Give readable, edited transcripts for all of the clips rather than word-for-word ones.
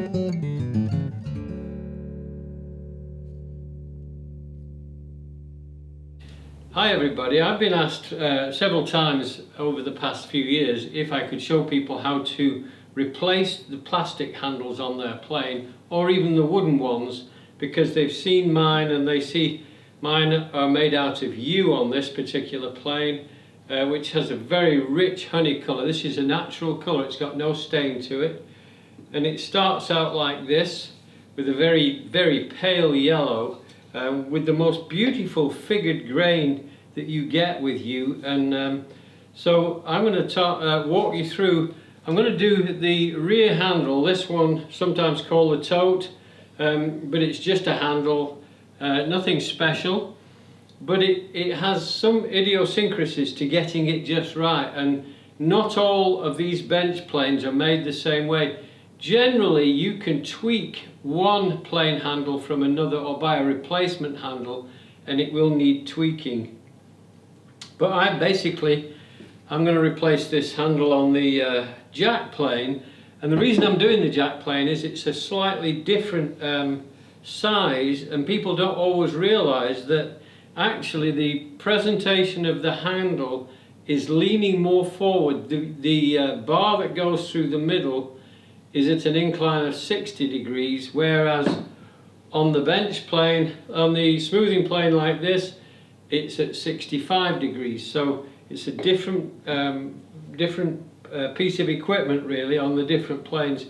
Hi everybody, I've been asked several times over the past few years if I could show people how to replace the plastic handles on their plane or even the wooden ones, because they've seen mine and they see mine are made out of yew on this particular plane, which has a very rich honey colour. This is a natural colour, it's got no stain to it, and it starts out like this with a very pale yellow with the most beautiful figured grain that you get with yew. And so I'm going to walk you through. I'm going to do the rear handle, this one sometimes called the Tote, but it's just a handle, nothing special, but it has some idiosyncrasies to getting it just right, and not all of these bench planes are made the same way. Generally you can tweak one plane handle from another or buy a replacement handle and it will need tweaking. But I'm going to replace this handle on the jack plane, and the reason I'm doing the jack plane is it's a slightly different size, and people don't always realize that actually the presentation of the handle is leaning more forward. The bar that goes through the middle is at an incline of 60 degrees, whereas on the bench plane, on the smoothing plane like this, it's at 65 degrees. So it's a different piece of equipment really on the different planes.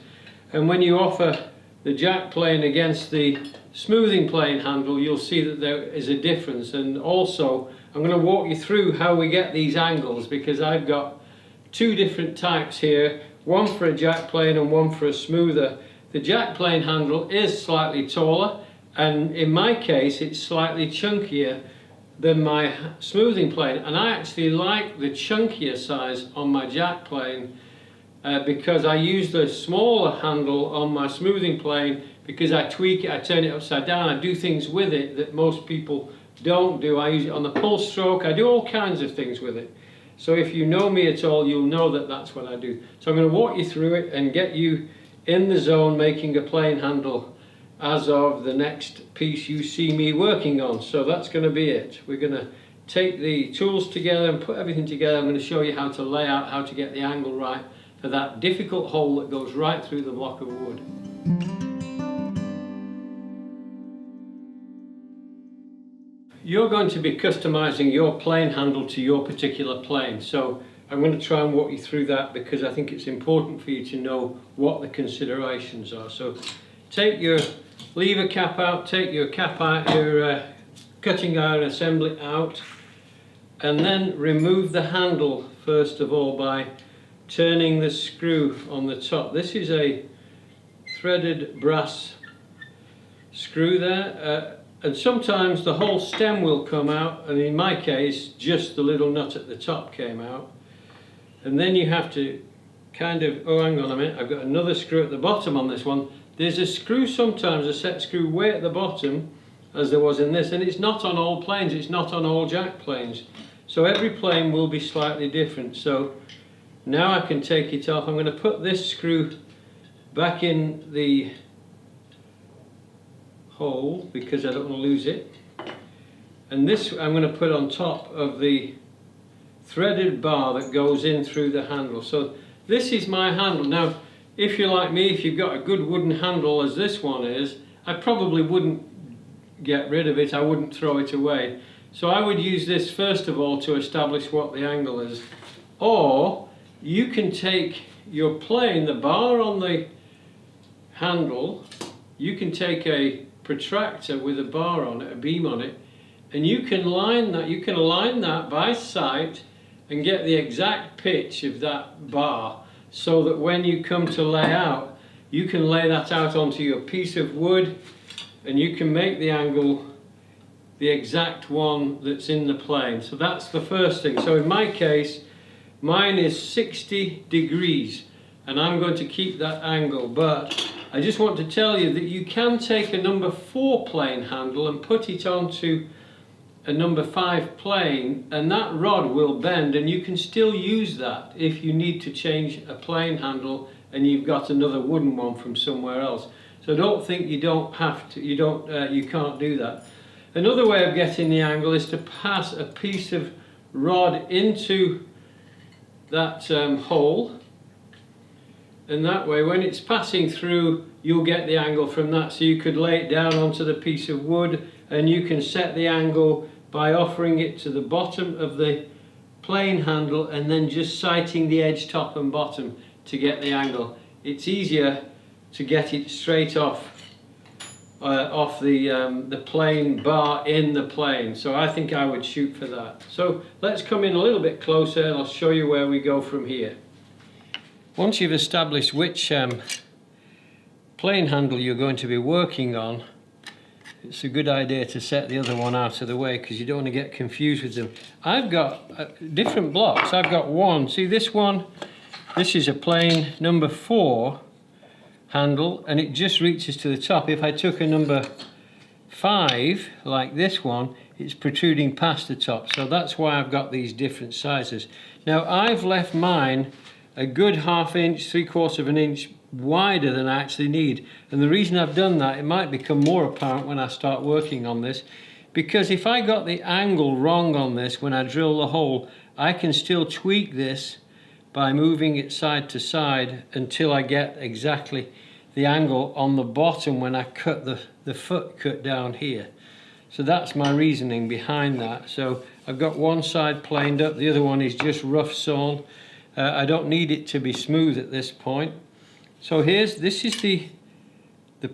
And when you offer the jack plane against the smoothing plane handle, you'll see that there is a difference. And also I'm going to walk you through how we get these angles, because I've got two different types here, one for a jack plane and one for a smoother. The jack plane handle is slightly taller, and in my case it's slightly chunkier than my smoothing plane, and I actually like the chunkier size on my jack plane because I use the smaller handle on my smoothing plane, because I tweak it, I turn it upside down, I do things with it that most people don't do. I use it on the pull stroke, I do all kinds of things with it. So if you know me at all, you'll know that that's what I do. So I'm going to walk you through it and get you in the zone making a plane handle as of the next piece you see me working on. So that's going to be it. We're going to take the tools together and put everything together. I'm going to show you how to lay out, how to get the angle right for that difficult hole that goes right through the block of wood. You're going to be customizing your plane handle to your particular plane, so I'm going to try and walk you through that because I think it's important for you to know what the considerations are. So take your lever cap out, take your cap out, your cutting iron assembly out, and then remove the handle first of all by turning the screw on the top. This is a threaded brass screw there. And sometimes the whole stem will come out, and in my case just the little nut at the top came out. And then you have to kind of, oh hang on a minute, I've got another screw at the bottom on this one. There's a screw sometimes, a set screw way at the bottom, as there was in this, and it's not on all planes, it's not on all jack planes. So every plane will be slightly different. So now I can take it off. I'm going to put this screw back in the hole because I don't want to lose it, and this I'm going to put on top of the threaded bar that goes in through the handle. So this is my handle. Now if you're like me, if you've got a good wooden handle as this one is, I probably wouldn't get rid of it, I wouldn't throw it away. So I would use this first of all to establish what the angle is. Or you can take your plane, the bar on the handle, you can take a protractor with a bar on it, a beam on it, and you can line that, you can align that by sight and get the exact pitch of that bar, so that when you come to lay out, you can lay that out onto your piece of wood and you can make the angle the exact one that's in the plane. So that's the first thing. So in my case, mine is 60 degrees and I'm going to keep that angle, but I just want to tell you that you can take a number 4 plane handle and put it onto a number 5 plane, and that rod will bend, and you can still use that if you need to change a plane handle and you've got another wooden one from somewhere else. So don't think you don't have to, you can't do that. Another way of getting the angle is to pass a piece of rod into that hole, and that way when it's passing through you'll get the angle from that. So you could lay it down onto the piece of wood, and you can set the angle by offering it to the bottom of the plane handle and then just sighting the edge top and bottom to get the angle. It's easier to get it straight off the plane bar in the plane, so I think I would shoot for that. So let's come in a little bit closer and I'll show you where we go from here. Once you've established which plane handle you're going to be working on, it's a good idea to set the other one out of the way because you don't want to get confused with them. I've got different blocks. I've got one, see this one, this is a plane number 4 handle, and it just reaches to the top. If I took a number 5 like this one, it's protruding past the top, so that's why I've got these different sizes. Now I've left mine a good 1/2 inch, 3/4 of an inch wider than I actually need, and the reason I've done that, it might become more apparent when I start working on this, because if I got the angle wrong on this when I drill the hole, I can still tweak this by moving it side to side until I get exactly the angle on the bottom when I cut the foot cut down here. So that's my reasoning behind that. So I've got one side planed up, the other one is just rough sawn. I don't need it to be smooth at this point. So this is the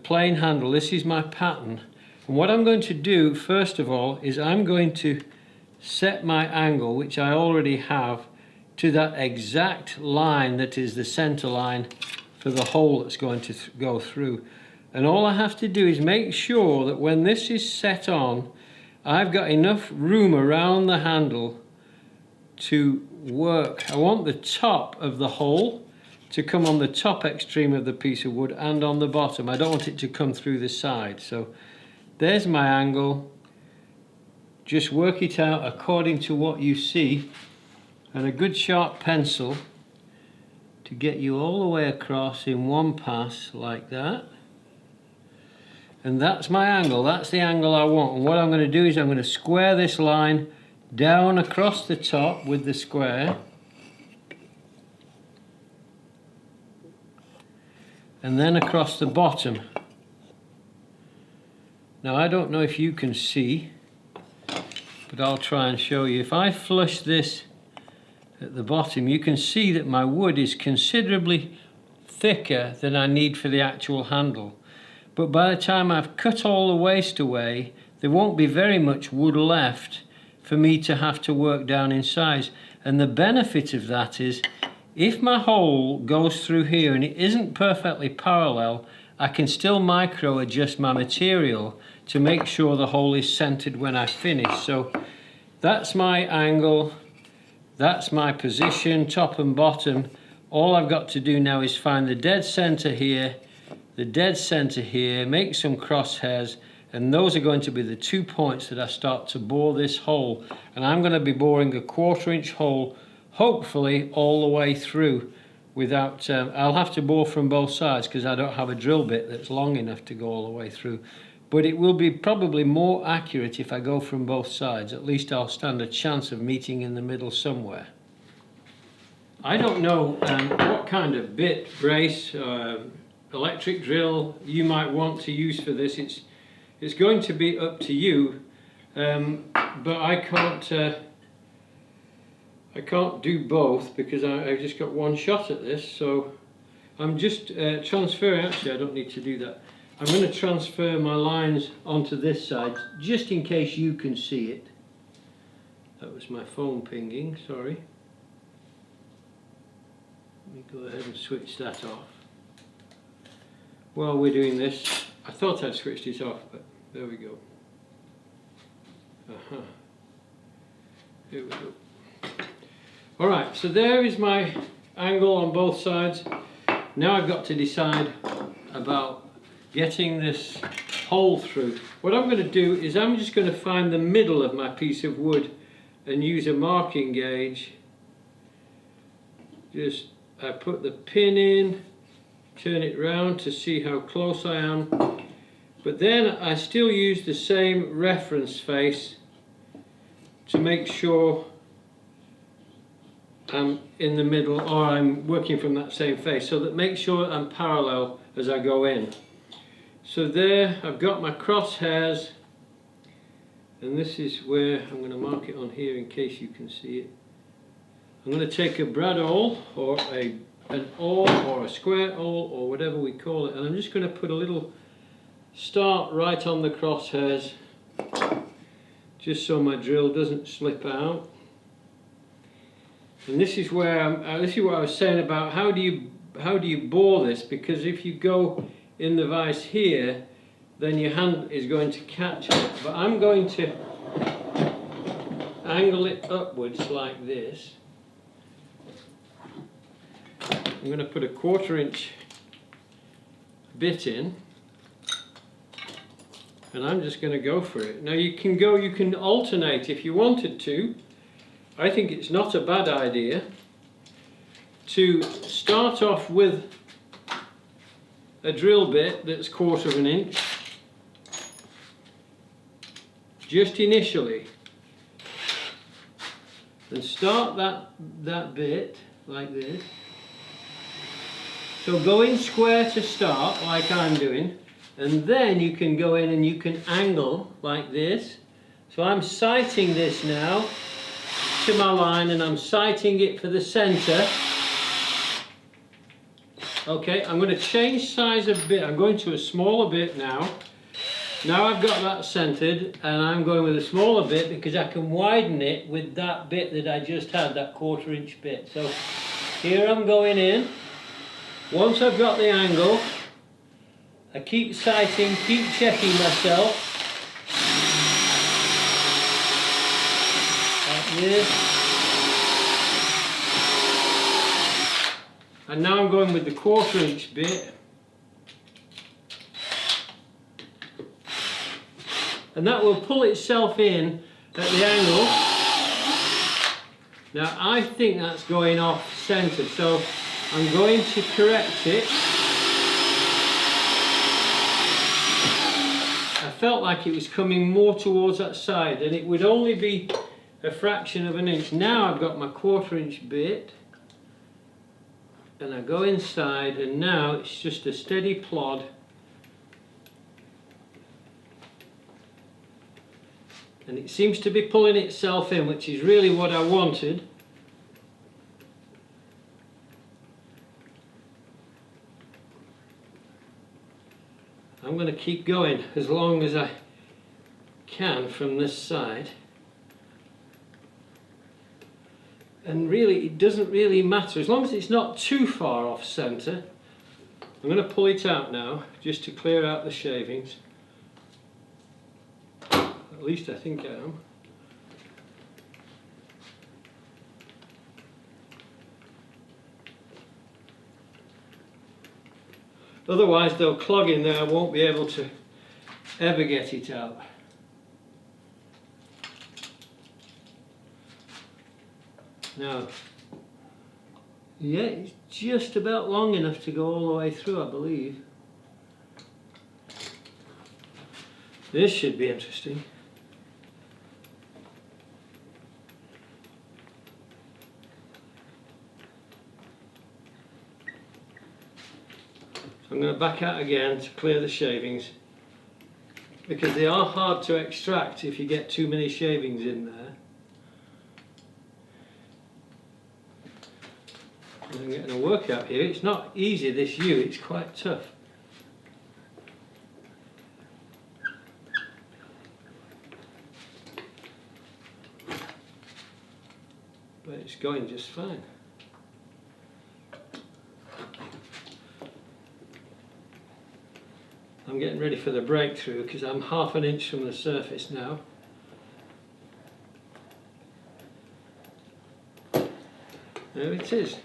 plane handle, this is my pattern. And what I'm going to do first of all is I'm going to set my angle, which I already have, to that exact line that is the center line for the hole that's going to go through. And all I have to do is make sure that when this is set on, I've got enough room around the handle to work. I want the top of the hole to come on the top extreme of the piece of wood and on the bottom. I don't want it to come through the side. So there's my angle. Just work it out according to what you see, and a good sharp pencil to get you all the way across in one pass like that. And that's my angle, that's the angle I want. And what I'm going to do is I'm going to square this line down across the top with the square, and then across the bottom. Now I don't know if you can see, but I'll try and show you. If I flush this at the bottom, you can see that my wood is considerably thicker than I need for the actual handle. But by the time I've cut all the waste away, there won't be very much wood left for me to have to work down in size. And the benefit of that is, if my hole goes through here and it isn't perfectly parallel, I can still micro adjust my material to make sure the hole is centered when I finish. So that's my angle, that's my position, top and bottom. All I've got to do now is find the dead center here, the dead center here, make some crosshairs, and those are going to be the 2 points that I start to bore this hole. And I'm going to be boring a 1/4 inch hole, hopefully all the way through without, I'll have to bore from both sides because I don't have a drill bit that's long enough to go all the way through. But it will be probably more accurate if I go from both sides. At least I'll stand a chance of meeting in the middle somewhere. I don't know what kind of bit, brace, electric drill you might want to use for this. It's going to be up to you, but I can't do both because I've just got one shot at this. So I'm just transferring. Actually, I don't need to do that. I'm going to transfer my lines onto this side just in case you can see it. That was my phone pinging, sorry. Let me go ahead and switch that off. While we're doing this, I thought I'd switched it off, but there we go. Here we go. Alright, so there is my angle on both sides. Now I've got to decide about getting this hole through. What I'm going to do is I'm just going to find the middle of my piece of wood and use a marking gauge. Just I put the pin in turn it round to see how close I am. But then I still use the same reference face to make sure I'm in the middle, or I'm working from that same face, so that make sure I'm parallel as I go in. So there I've got my crosshairs, and this is where I'm going to mark it on here in case you can see it. I'm going to take a brad awl, or an awl, or a square awl, or whatever we call it, and I'm just going to put a little start right on the crosshairs, just so my drill doesn't slip out. And this is where this is what I was saying about how do you bore this, because if you go in the vise here, then your hand is going to catch it. But I'm going to angle it upwards like this. I'm going to put a 1/4 inch bit in, and I'm just going to go for it. Now you can alternate if you wanted to. I think it's not a bad idea to start off with a drill bit that's 1/4 inch, just initially, and start that bit like this. So go in square to start, like I'm doing, and then you can go in and you can angle like this. So I'm sighting this now to my line, and I'm sighting it for the center. Okay, I'm going to change size a bit. I'm going to a smaller bit now. Now I've got that centered, and I'm going with a smaller bit because I can widen it with that bit that I just had, that 1/4 inch bit. So here I'm going in. Once I've got the angle, I keep sighting, keep checking myself. This. And now I'm going with the 1/4 inch bit, and that will pull itself in at the angle. Now I think that's going off centre, so I'm going to correct it. I felt like it was coming more towards that side, and it would only be a fraction of an inch. Now I've got my 1/4 inch bit, and I go inside, and now it's just a steady plod. And it seems to be pulling itself in, which is really what I wanted. I'm going to keep going as long as I can from this side. And really, it doesn't really matter, as long as it's not too far off centre. I'm going to pull it out now, just to clear out the shavings. At least I think I am. Otherwise they'll clog in there, I won't be able to ever get it out. Now, yeah, it's just about long enough to go all the way through, I believe. This should be interesting. So I'm going to back out again to clear the shavings, because they are hard to extract if you get too many shavings in there. I'm getting a workout here. It's not easy, this U, it's quite tough. But it's going just fine. I'm getting ready for the breakthrough because I'm ½ an inch from the surface now. There it is.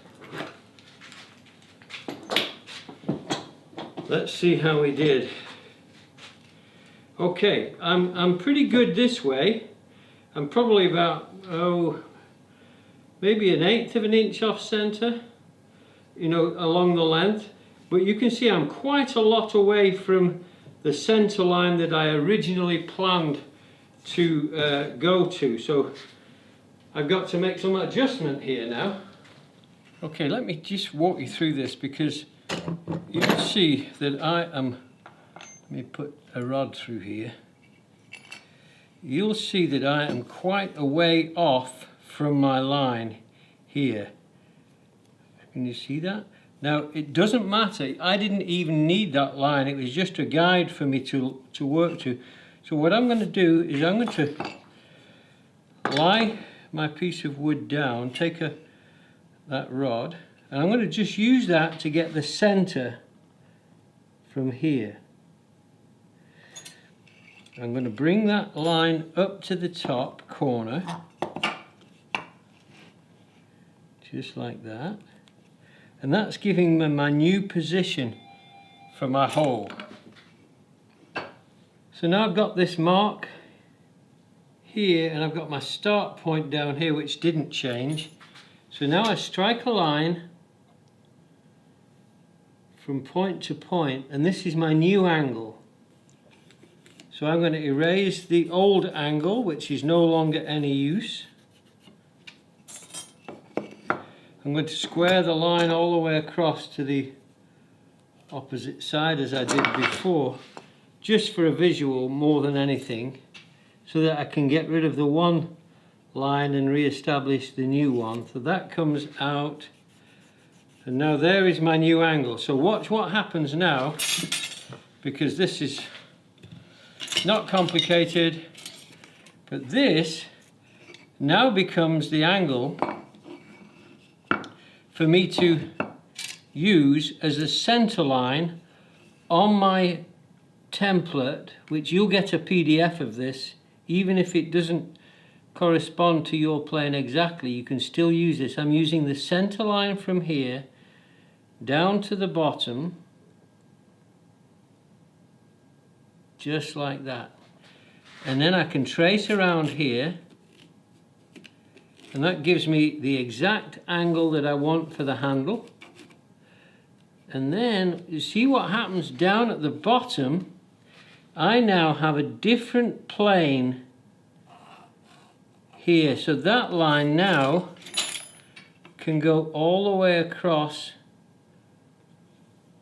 Let's see how we did. Okay, I'm pretty good this way. I'm probably about, maybe 1/8 of an inch off centre, you know, along the length. But you can see I'm quite a lot away from the center line that I originally planned to go to. So I've got to make some adjustment here now. Okay, let me just walk you through this, because you can see that I am, let me put a rod through here. You'll see that I am quite a way off from my line here. Can you see that? Now, it doesn't matter. I didn't even need that line. It was just a guide for me to work to. So what I'm going to do is I'm going to lie my piece of wood down, take that rod, and I'm going to just use that to get the center from here. I'm going to bring that line up to the top corner, just like that, and that's giving me my new position for my hole. So now I've got this mark here, and I've got my start point down here, which didn't change. So now I strike a line from point to point, and this is my new angle. So I'm going to erase the old angle, which is no longer any use. I'm going to square the line all the way across to the opposite side as I did before, just for a visual more than anything, so that I can get rid of the one line and re-establish the new one. So that comes out, and now there is my new angle. So watch what happens now, because this is not complicated, but this now becomes the angle for me to use as a center line on my template, which you'll get a PDF of this. Even if it doesn't correspond to your plane exactly, you can still use this. I'm using the center line from here down to the bottom, just like that. And then I can trace around here, and that gives me the exact angle that I want for the handle. And then you see what happens down at the bottom. I now have a different plane here, so that line now can go all the way across,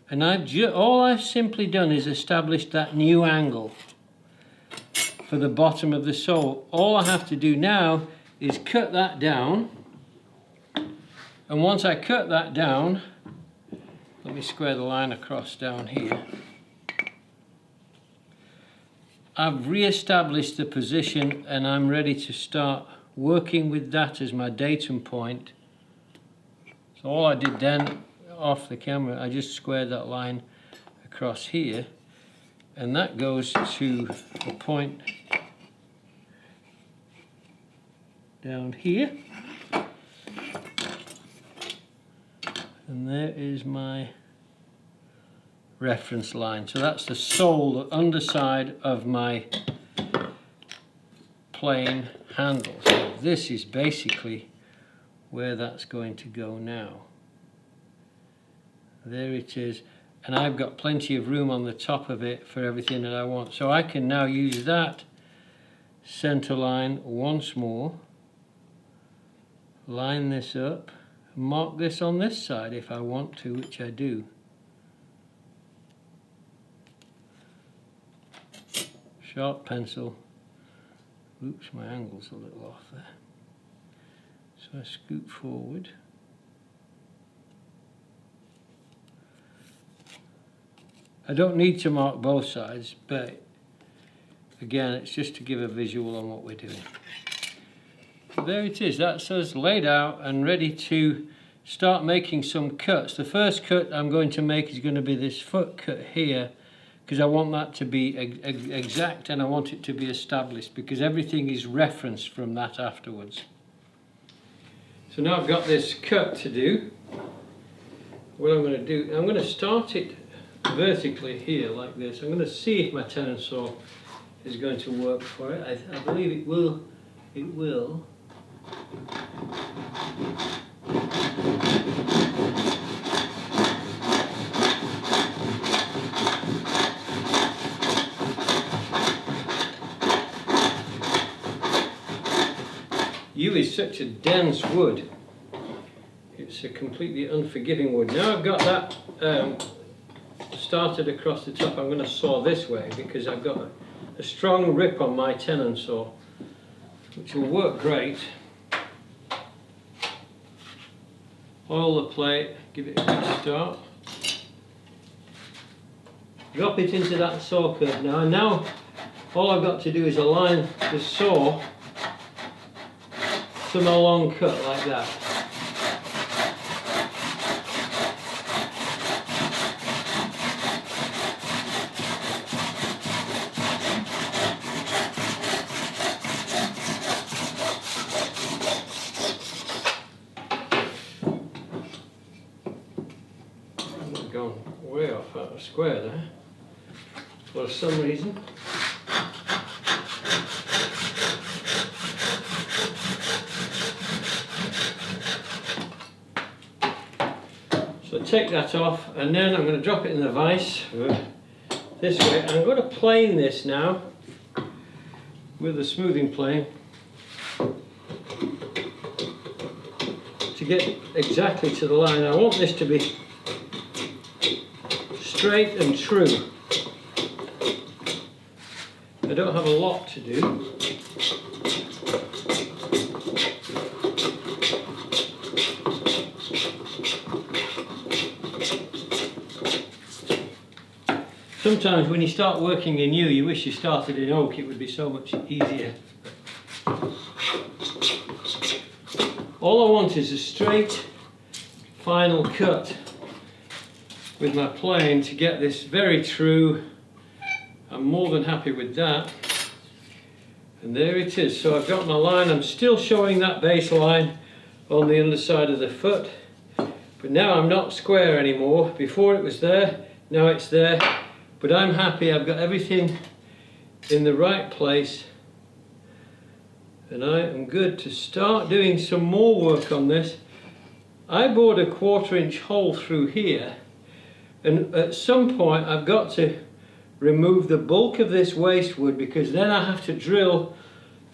and all I've simply done is established that new angle for the bottom of the sole. All I have to do now is cut that down, and once I cut that down, let me square the line across down here. I've re-established the position, and I'm ready to start working with that as my datum point. So all I did then, off the camera, I just squared that line across here, and that goes to a point down here, and there is my reference line. So that's the sole, the underside of my plane handle. So this is basically where that's going to go now. There it is, and I've got plenty of room on the top of it for everything that I want. So I can now use that center line once more, line this up, mark this on this side if I want to, which I do. Sharp pencil. Oops, my angle's a little off there. So I scoot forward. I don't need to mark both sides, but again, it's just to give a visual on what we're doing. So there it is. That's us laid out and ready to start making some cuts. The first cut I'm going to make is going to be this foot cut here, because I want that to be exact, and I want it to be established, because everything is referenced from that afterwards. So now I've got this cut to do. What I'm going to do, I'm going to start it vertically here like this. I'm going to see if my tenon saw is going to work for it. I believe it will. It will. Yew is such a dense wood. It's a completely unforgiving wood. Now I've got that started across the top, I'm going to saw this way because I've got a strong rip on my tenon saw, which will work great. Oil the plate, give it a good start. Drop it into that saw curve now, and now all I've got to do is align the saw to my long cut like that. I've gone way off out of square there for some reason. So take that off, and then I'm going to drop it in the vise this way. I'm going to plane this now with a smoothing plane to get exactly to the line. I want this to be straight and true. I don't have a lot to do. Sometimes when you start working in yew, you wish you started in oak, it would be so much easier. All I want is a straight final cut with my plane to get this very true. I'm more than happy with that. And there it is. So I've got my line. I'm still showing that baseline on the underside of the foot. But now I'm not square anymore. Before it was there, now it's there. But I'm happy, I've got everything in the right place, and I am good to start doing some more work on this. I bored a 1/4 inch hole through here, and at some point I've got to remove the bulk of this waste wood, because then I have to drill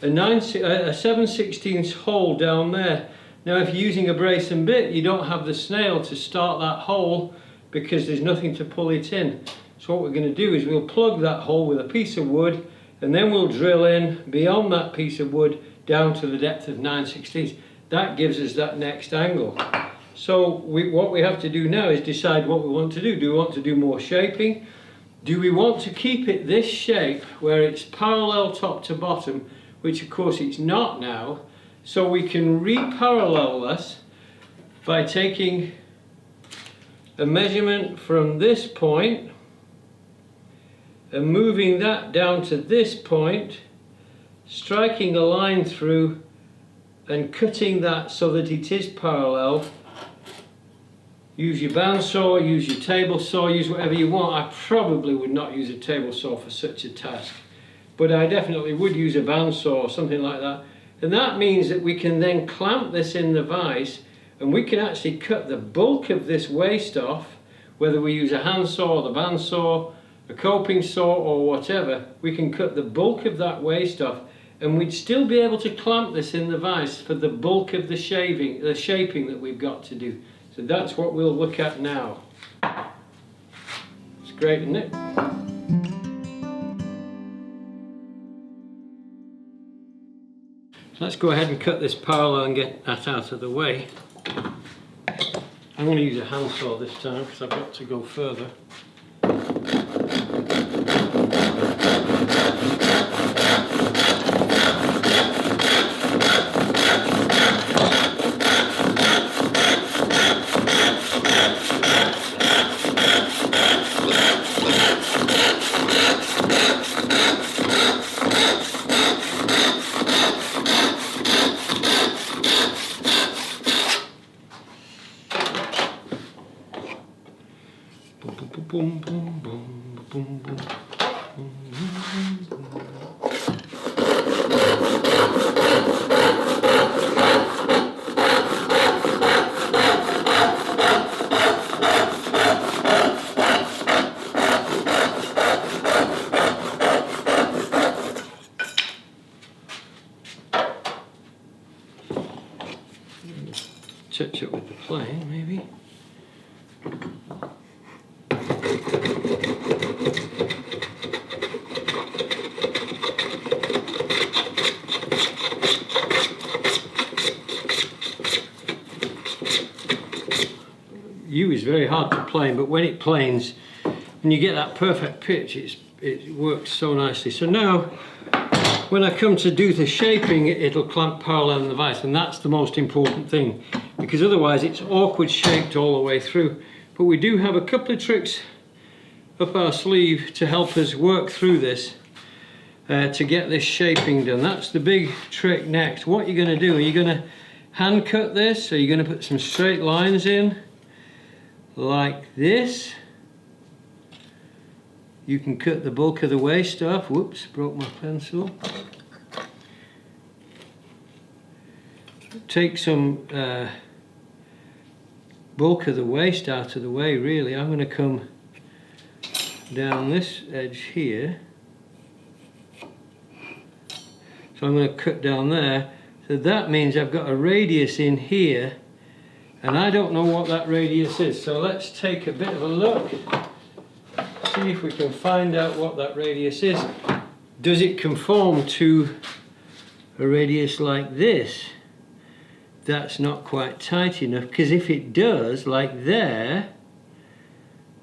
a 7/16 hole down there. Now if you're using a brace and bit, you don't have the snail to start that hole because there's nothing to pull it in. So what we're going to do is we'll plug that hole with a piece of wood, and then we'll drill in beyond that piece of wood down to the depth of 9/16. That gives us that next angle. So what we have to do now is decide what we want to do. Do we want to do more shaping? Do we want to keep it this shape where it's parallel top to bottom, which of course it's not now, so we can re-parallel this by taking a measurement from this point and moving that down to this point, striking a line through and cutting that so that it is parallel. Use your bandsaw, use your table saw, use whatever you want. I probably would not use a table saw for such a task, but I definitely would use a bandsaw or something like that. And that means that we can then clamp this in the vise, and we can actually cut the bulk of this waste off, whether we use a handsaw or the bandsaw, a coping saw or whatever. We can cut the bulk of that waste off, and we'd still be able to clamp this in the vise for the bulk of the shaping that we've got to do. So that's what we'll look at now. It's great, isn't it? So let's go ahead and cut this parallel and get that out of the way. I'm going to use a handsaw this time because I've got to go further. Boom, boom, boom, boom, boom. touch up with the plane, maybe. Yew is very hard to plane, but when it planes, when you get that perfect pitch, it works so nicely. So now, when I come to do the shaping, it'll clamp parallel in the vise, and that's the most important thing, because otherwise it's awkward shaped all the way through. But we do have a couple of tricks up our sleeve to help us work through this, to get this shaping done. That's the big trick next. What you're going to do, are you going to hand cut this? Are you going to put some straight lines in like this? You can cut the bulk of the waist off. Whoops, broke my pencil. Take some bulk of the waist out of the way, really. I'm going to come down this edge here. So I'm going to cut down there. So that means I've got a radius in here, and I don't know what that radius is. So let's take a bit of a look. See if we can find out what that radius is. Does it conform to a radius like this? That's not quite tight enough, because if it does, like there,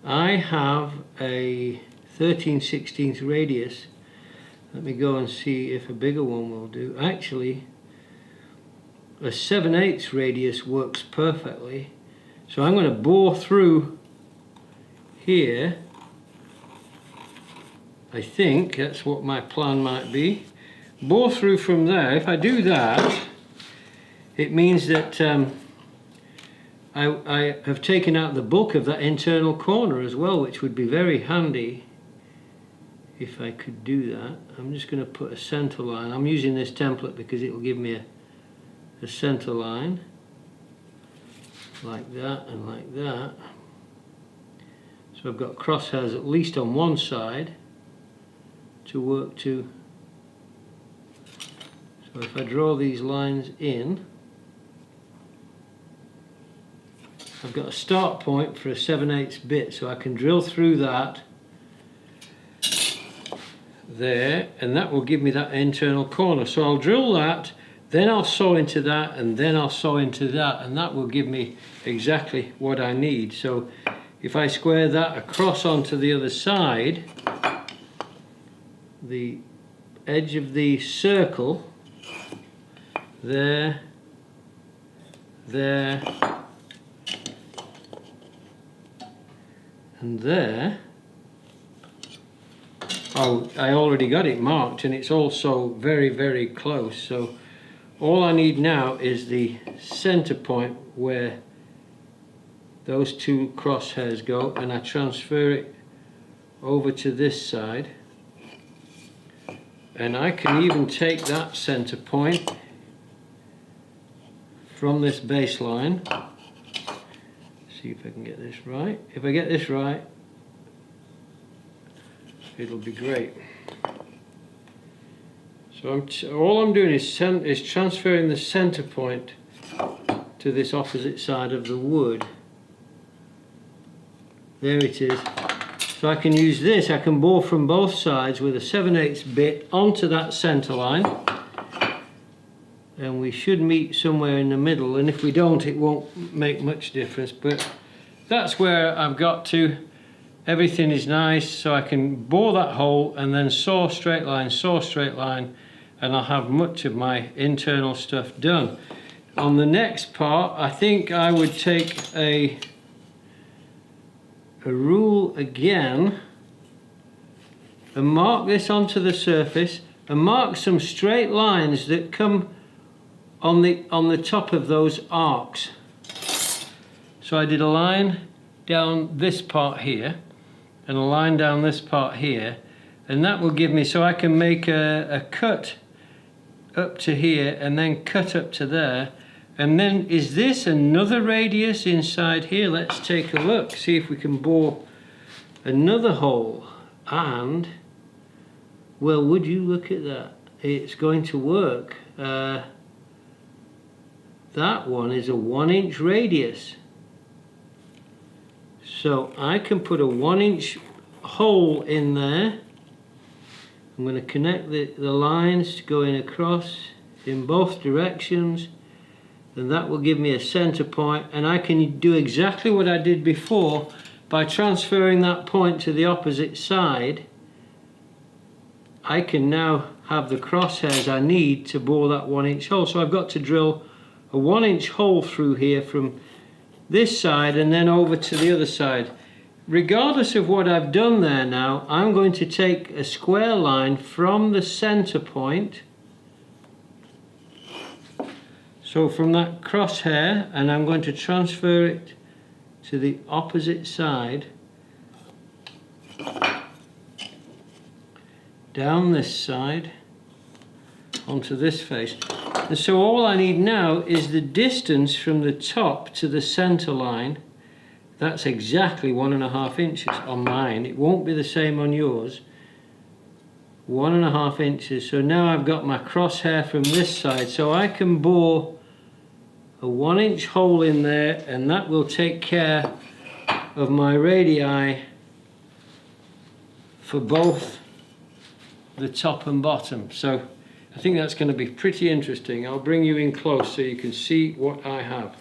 I have a 13/16 radius. Let me go and see if a bigger one will do. Actually, a 7/8 radius works perfectly. So I'm going to bore through here. I think that's what my plan might be. Bore through from there. If I do that, it means that I have taken out the bulk of that internal corner as well, which would be very handy if I could do that. I'm just going to put a center line. I'm using this template because it will give me a center line like that and like that. So I've got crosshairs at least on one side to work to. So if I draw these lines in, I've got a start point for a 7/8 bit, so I can drill through that there, and that will give me that internal corner. So I'll drill that, then I'll sew into that, and then I'll sew into that, and that will give me exactly what I need. So if I square that across onto the other side, the edge of the circle, there, there, and there. Oh, I already got it marked, and it's also very, very close. So all I need now is the center point where those two crosshairs go, and I transfer it over to this side. And I can even take that center point from this baseline. See if I can get this right. If I get this right, it'll be great. So all I'm doing is transferring the center point to this opposite side of the wood. There it is. So I can use this, I can bore from both sides with a 7/8 bit onto that center line, and we should meet somewhere in the middle, and if we don't, it won't make much difference, but that's where I've got to. Everything is nice, so I can bore that hole and then saw straight line, and I'll have much of my internal stuff done. On the next part, I think I would take a rule again and mark this onto the surface and mark some straight lines that come on the top of those arcs. So I did a line down this part here and a line down this part here, and that will give me, so I can make a cut up to here and then cut up to there. And then, is this another radius inside here? Let's take a look, see if we can bore another hole. And, well, would you look at that? It's going to work. that one is a 1-inch radius. So I can put a 1-inch hole in there. I'm going to connect the lines going across in both directions, and that will give me a center point, and I can do exactly what I did before by transferring that point to the opposite side. I can now have the crosshairs I need to bore that 1-inch hole. So I've got to drill a 1-inch hole through here from this side and then over to the other side. Regardless of what I've done there now, I'm going to take a square line from the center point, so from that crosshair, and I'm going to transfer it to the opposite side, down this side, onto this face. And so all I need now is the distance from the top to the center line. That's exactly 1.5 inches on mine. It won't be the same on yours. 1.5 inches. So now I've got my crosshair from this side, so I can bore a 1-inch hole in there, and that will take care of my radii for both the top and bottom. So I think that's going to be pretty interesting. I'll bring you in close so you can see what I have.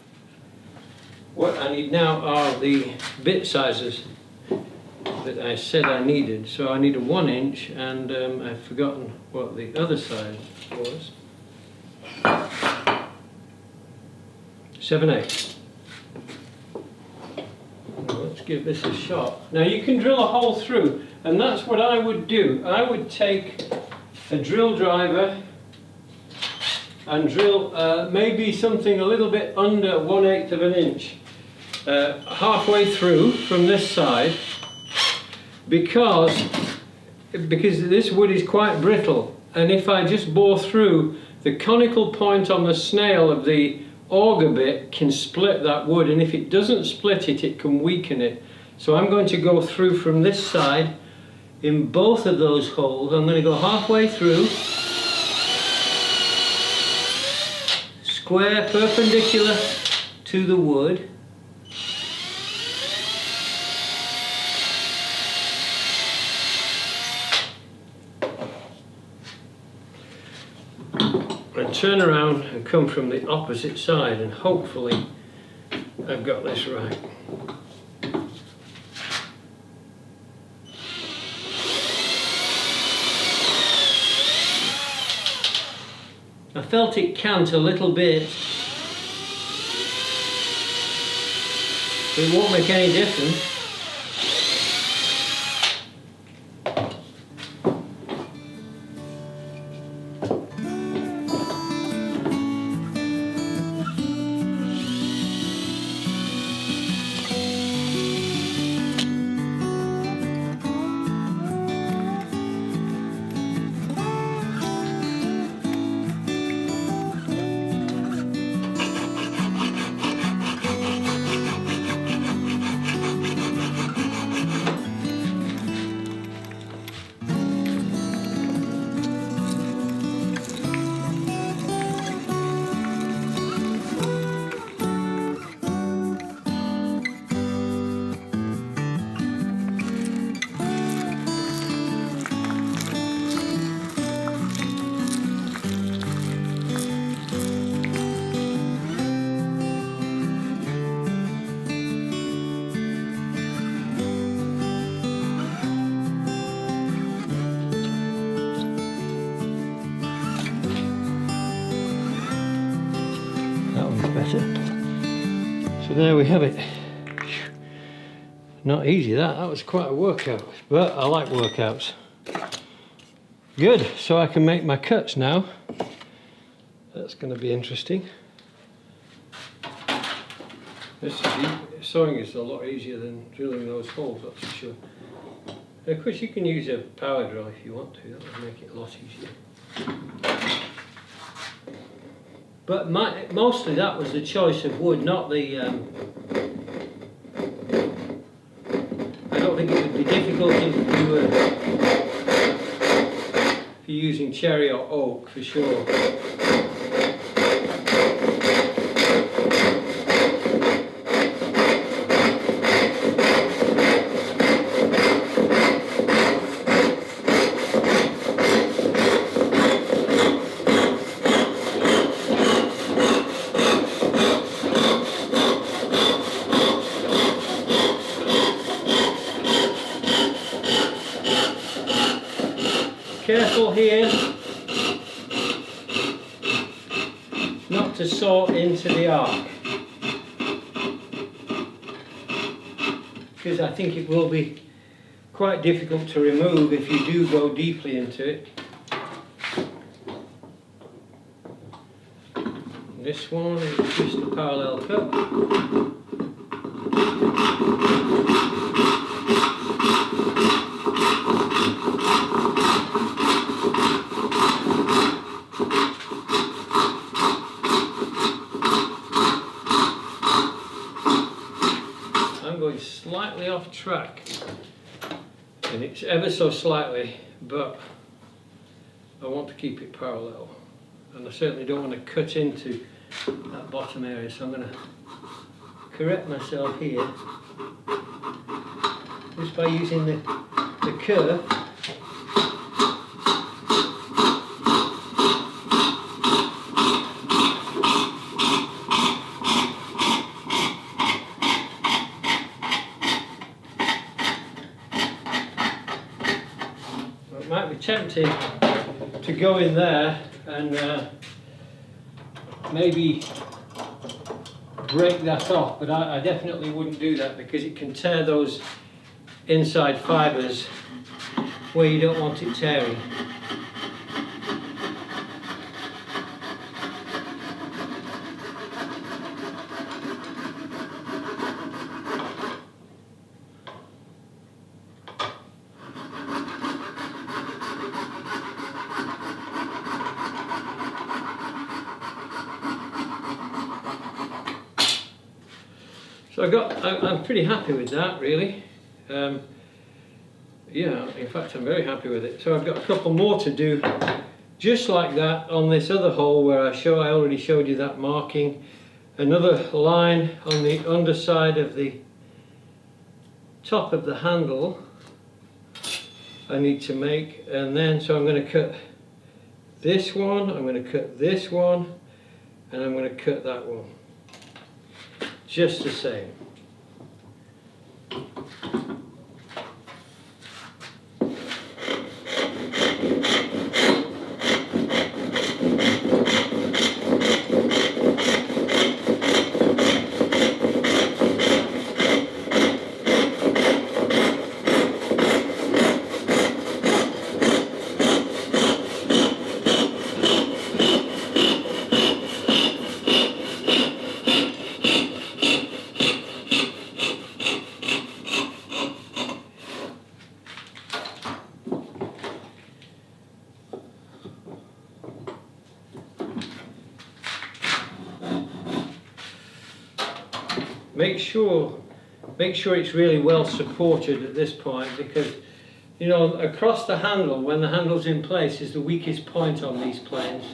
What I need now are the bit sizes that I said I needed. So I need a 1-inch, and I've forgotten what the other size was. 7/8. Let's give this a shot. Now you can drill a hole through, and that's what I would do. I would take a drill driver and drill maybe something a little bit under 1/8 of an inch. Halfway through from this side, because this wood is quite brittle, and if I just bore through, the conical point on the snail of the auger bit can split that wood, and if it doesn't split it, it can weaken it. So I'm going to go through from this side in both of those holes. I'm going to go halfway through, square perpendicular to the wood, and turn around and come from the opposite side, and hopefully I've got this right. I felt it cant a little bit. It won't make any difference. Better. So there we have it. Not easy that was quite a workout, but I like workouts. Good, so I can make my cuts now. That's going to be interesting. Sewing is a lot easier than drilling those holes, that's for sure. And of course you can use a power drill if you want to, that would make it a lot easier. But mostly that was the choice of wood, not the... I don't think it would be difficult if you're using cherry or oak, for sure. Careful here not to saw into the arc, because I think it will be quite difficult to remove if you do go deeply into it. This one is just a parallel cut. I'm going slightly off track, and it's ever so slightly, but I want to keep it parallel, and I certainly don't want to cut into that bottom area, so I'm going to correct myself here just by using the curve. It might be tempting to go in there and maybe break that off, but I definitely wouldn't do that, because it can tear those inside fibres where you don't want it tearing. So I'm pretty happy with that, really. Yeah, in fact I'm very happy with it. So I've got a couple more to do just like that on this other hole where I already showed you that marking. Another line on the underside of the top of the handle I need to make, and then so I'm going to cut this one, I'm going to cut this one, and I'm going to cut that one. Just the same. Make sure it's really well supported at this point, because you know, across the handle, when the handle's in place, is the weakest point on these planes.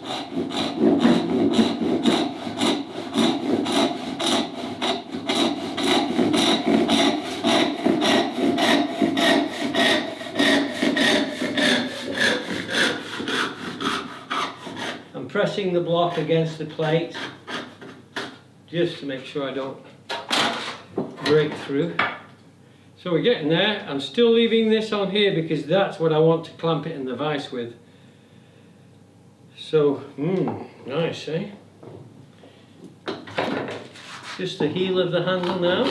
I'm pressing the block against the plate just to make sure I don't break through. So we're getting there. I'm still leaving this on here because that's what I want to clamp it in the vise with. So, nice, eh? Just the heel of the handle now.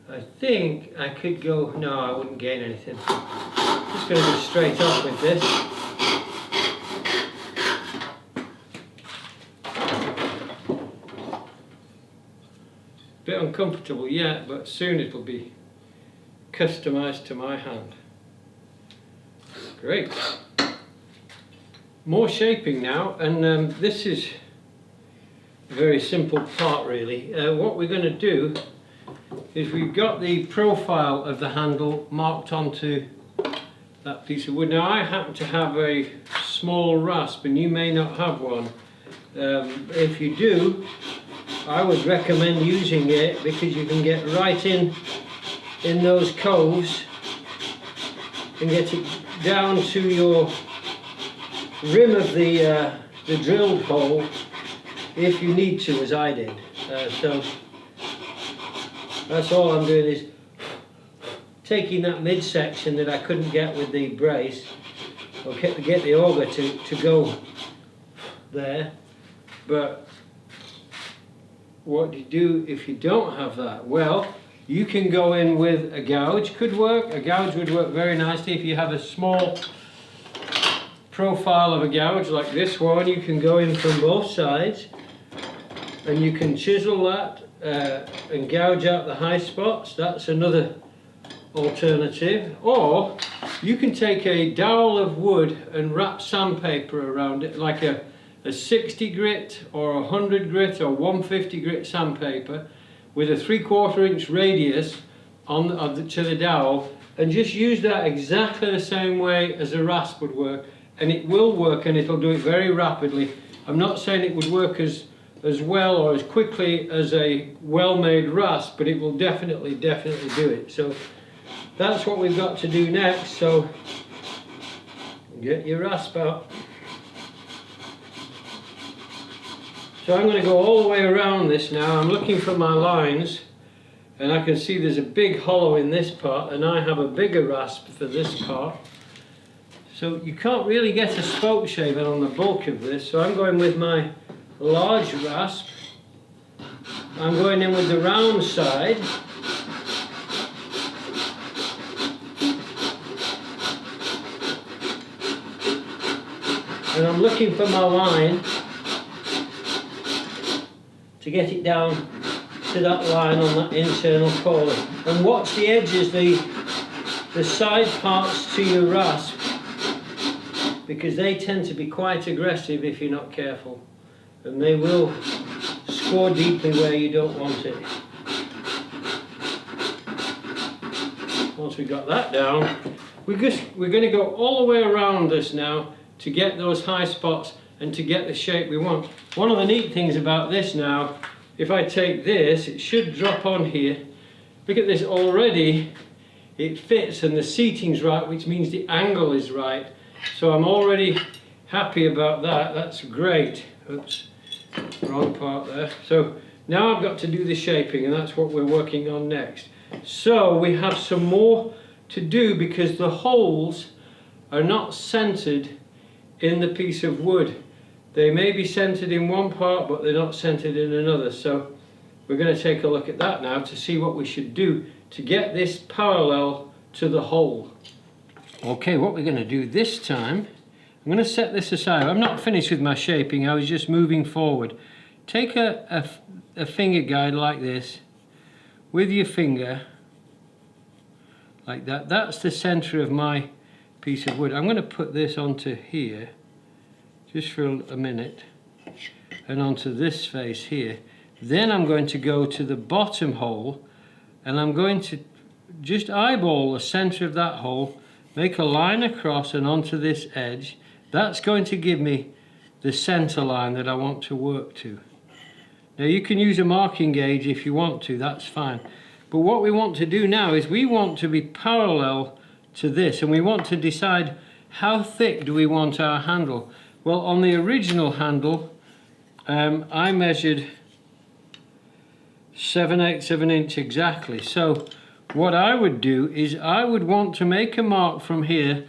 I think I could go, no, I wouldn't gain anything. Just going to go straight off with this. Bit uncomfortable yet, but soon it'll be customized to my hand. Great. More shaping now, and this is a very simple part really. What we're going to do is we've got the profile of the handle marked onto that piece of wood. Now I happen to have a small rasp and you may not have one. If you do, I would recommend using it because you can get right in those coves and get it down to your rim of the drilled hole if you need to, as I did. So that's all I'm doing, is taking that midsection that I couldn't get with the brace, or get the auger to go there. But what do you do if you don't have that? Well, you can go in with a gouge, could work. A gouge would work very nicely if you have a small profile of a gouge like this one. You can go in from both sides and you can chisel that and gouge out the high spots. That's another alternative. Or you can take a dowel of wood and wrap sandpaper around it, like a 60 grit or 100 grit or 150 grit sandpaper with a 3/4 inch radius to the dowel, and just use that exactly the same way as a rasp would work, and it will work, and it'll do it very rapidly. I'm not saying it would work as well or as quickly as a well-made rasp, but it will definitely do it. So that's what we've got to do next. So get your rasp out. So I'm going to go all the way around this now. I'm looking for my lines, and I can see there's a big hollow in this part, and I have a bigger rasp for this part. So you can't really get a spoke shaver on the bulk of this, so I'm going with my large rasp. I'm going in with the round side. And I'm looking for my line to get it down to that line on that internal corner. And watch the edges, the side parts to your rasp, because they tend to be quite aggressive if you're not careful, and they will score deeply where you don't want it. Once we got that down, we're going to go all the way around this now to get those high spots and to get the shape we want. One of the neat things about this now, if I take this, it should drop on here. Look at this already, it fits and the seating's right, which means the angle is right. So I'm already happy about that. That's great. Oops, wrong part there. So now I've got to do the shaping, and that's what we're working on next. So we have some more to do, because the holes are not centered in the piece of wood. They may be centered in one part, but they're not centered in another. So we're going to take a look at that now to see what we should do to get this parallel to the hole. Okay, what we're going to do this time, I'm going to set this aside. I'm not finished with my shaping, I was just moving forward. Take a finger guide like this with your finger, like that. That's the center of my piece of wood. I'm going to put this onto here just for a minute, and onto this face here. Then I'm going to go to the bottom hole, and I'm going to just eyeball the center of that hole, make a line across and onto this edge. That's going to give me the center line that I want to work to. Now you can use a marking gauge if you want to, that's fine. But what we want to do now is we want to be parallel to this, and we want to decide how thick do we want our handle. Well, on the original handle, I measured 7/8 of an inch exactly. So what I would do is I would want to make a mark from here,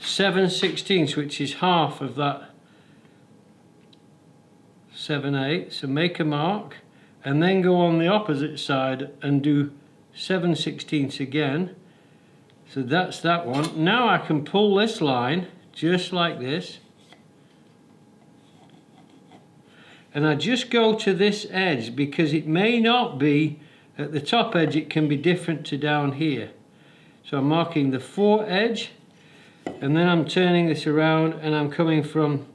7/16, which is half of that 7/8. So make a mark, and then go on the opposite side and do 7/16 again. So that's that one. Now I can pull this line just like this, and I just go to this edge, because it may not be at the top edge, it can be different to down here. So I'm marking the fore edge, and then I'm turning this around and I'm coming from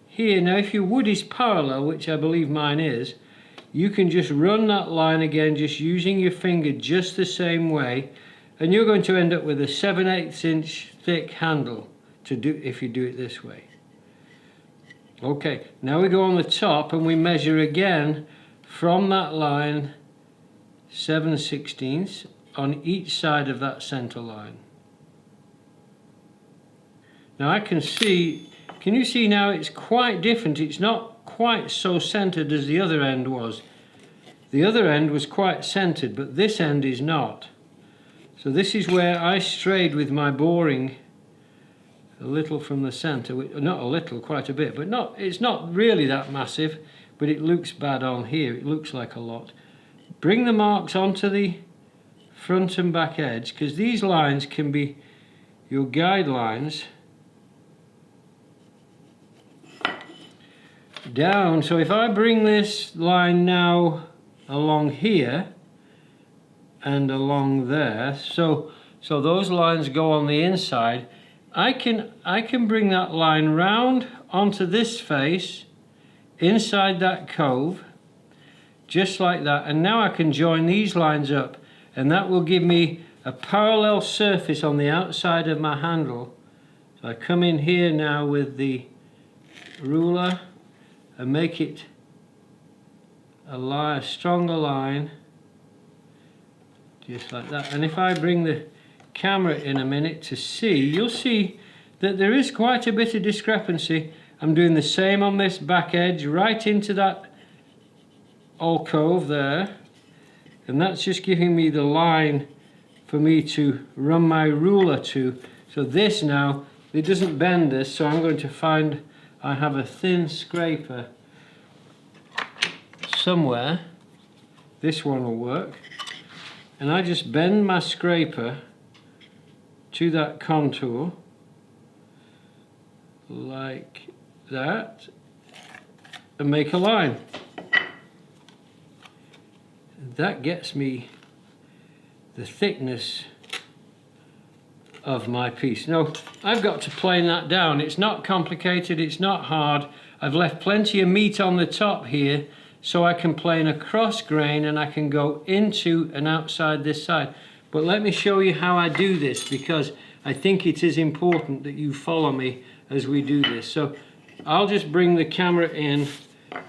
here. Now if your wood is parallel, which I believe mine is, you can just run that line again, just using your finger just the same way, and you're going to end up with a 7/8 inch thick handle to do if you do it this way. Okay, now we go on the top and we measure again from that line 7/16 on each side of that center line. Now I can see, can you see now it's quite different? It's not quite so centered as the other end was. The other end was quite centered, but this end is not. So this is where I strayed with my boring a little from the center, not a little, quite a bit, but it's not really that massive, but it looks bad on here. It looks like a lot. Bring the marks onto the front and back edge, because these lines can be your guidelines down. So if I bring this line now along here and along there, so those lines go on the inside, I can bring that line round onto this face inside that cove, just like that, and now I can join these lines up, and that will give me a parallel surface on the outside of my handle. So I come in here now with the ruler and make it a stronger line, just like that. And if I bring the camera in a minute to see, you'll see that there is quite a bit of discrepancy. I'm doing the same on this back edge, right into that alcove there, and that's just giving me the line for me to run my ruler to. So this now, it doesn't bend this, so I'm going to find, I have a thin scraper somewhere. This one will work, and I just bend my scraper to that contour like that and make a line. That gets me the thickness of my piece. Now I've got to plane that down. It's not complicated, it's not hard. I've left plenty of meat on the top here so I can plane a cross grain and I can go into and outside this side. But let me show you how I do this, because I think it is important that you follow me as we do this. So I'll just bring the camera in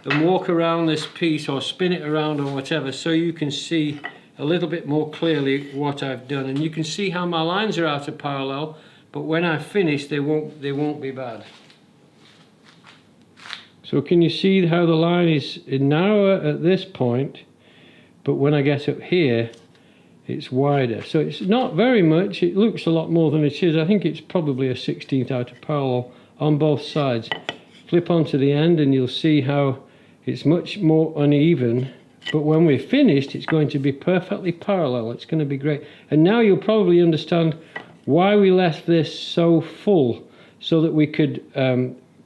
and walk around this piece, or spin it around or whatever, so you can see a little bit more clearly what I've done. And you can see how my lines are out of parallel, but when I finish they won't be bad. So can you see how the line is narrower at this point, but when I get up here it's wider. So it's not very much, it looks a lot more than it is. I think it's probably a 16th out of parallel on both sides. Flip onto the end and you'll see how it's much more uneven, but when we're finished it's going to be perfectly parallel. It's going to be great. And now you'll probably understand why we left this so full, so that we could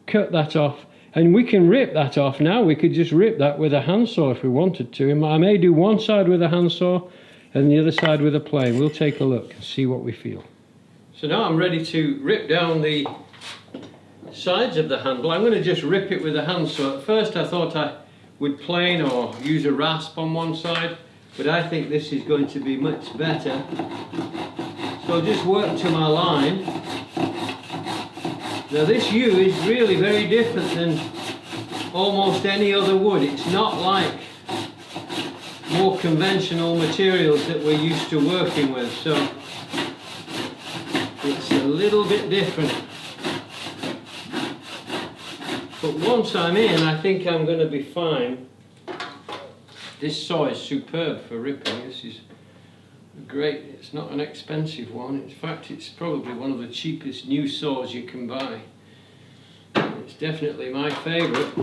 cut that off. And we can rip that off now. We could just rip that with a handsaw if we wanted to. I may do one side with a handsaw and the other side with a plane. We'll take a look and see what we feel. So now I'm ready to rip down the sides of the handle. I'm going to just rip it with a handsaw. At first I thought I would plane or use a rasp on one side, but I think this is going to be much better. So I'll just work to my line. Now this yew is really very different than almost any other wood. It's not like more conventional materials that we're used to working with, so it's a little bit different. But once I'm in, I think I'm going to be fine. This saw is superb for ripping. This is great. It's not an expensive one. In fact, it's probably one of the cheapest new saws you can buy. It's definitely my favourite.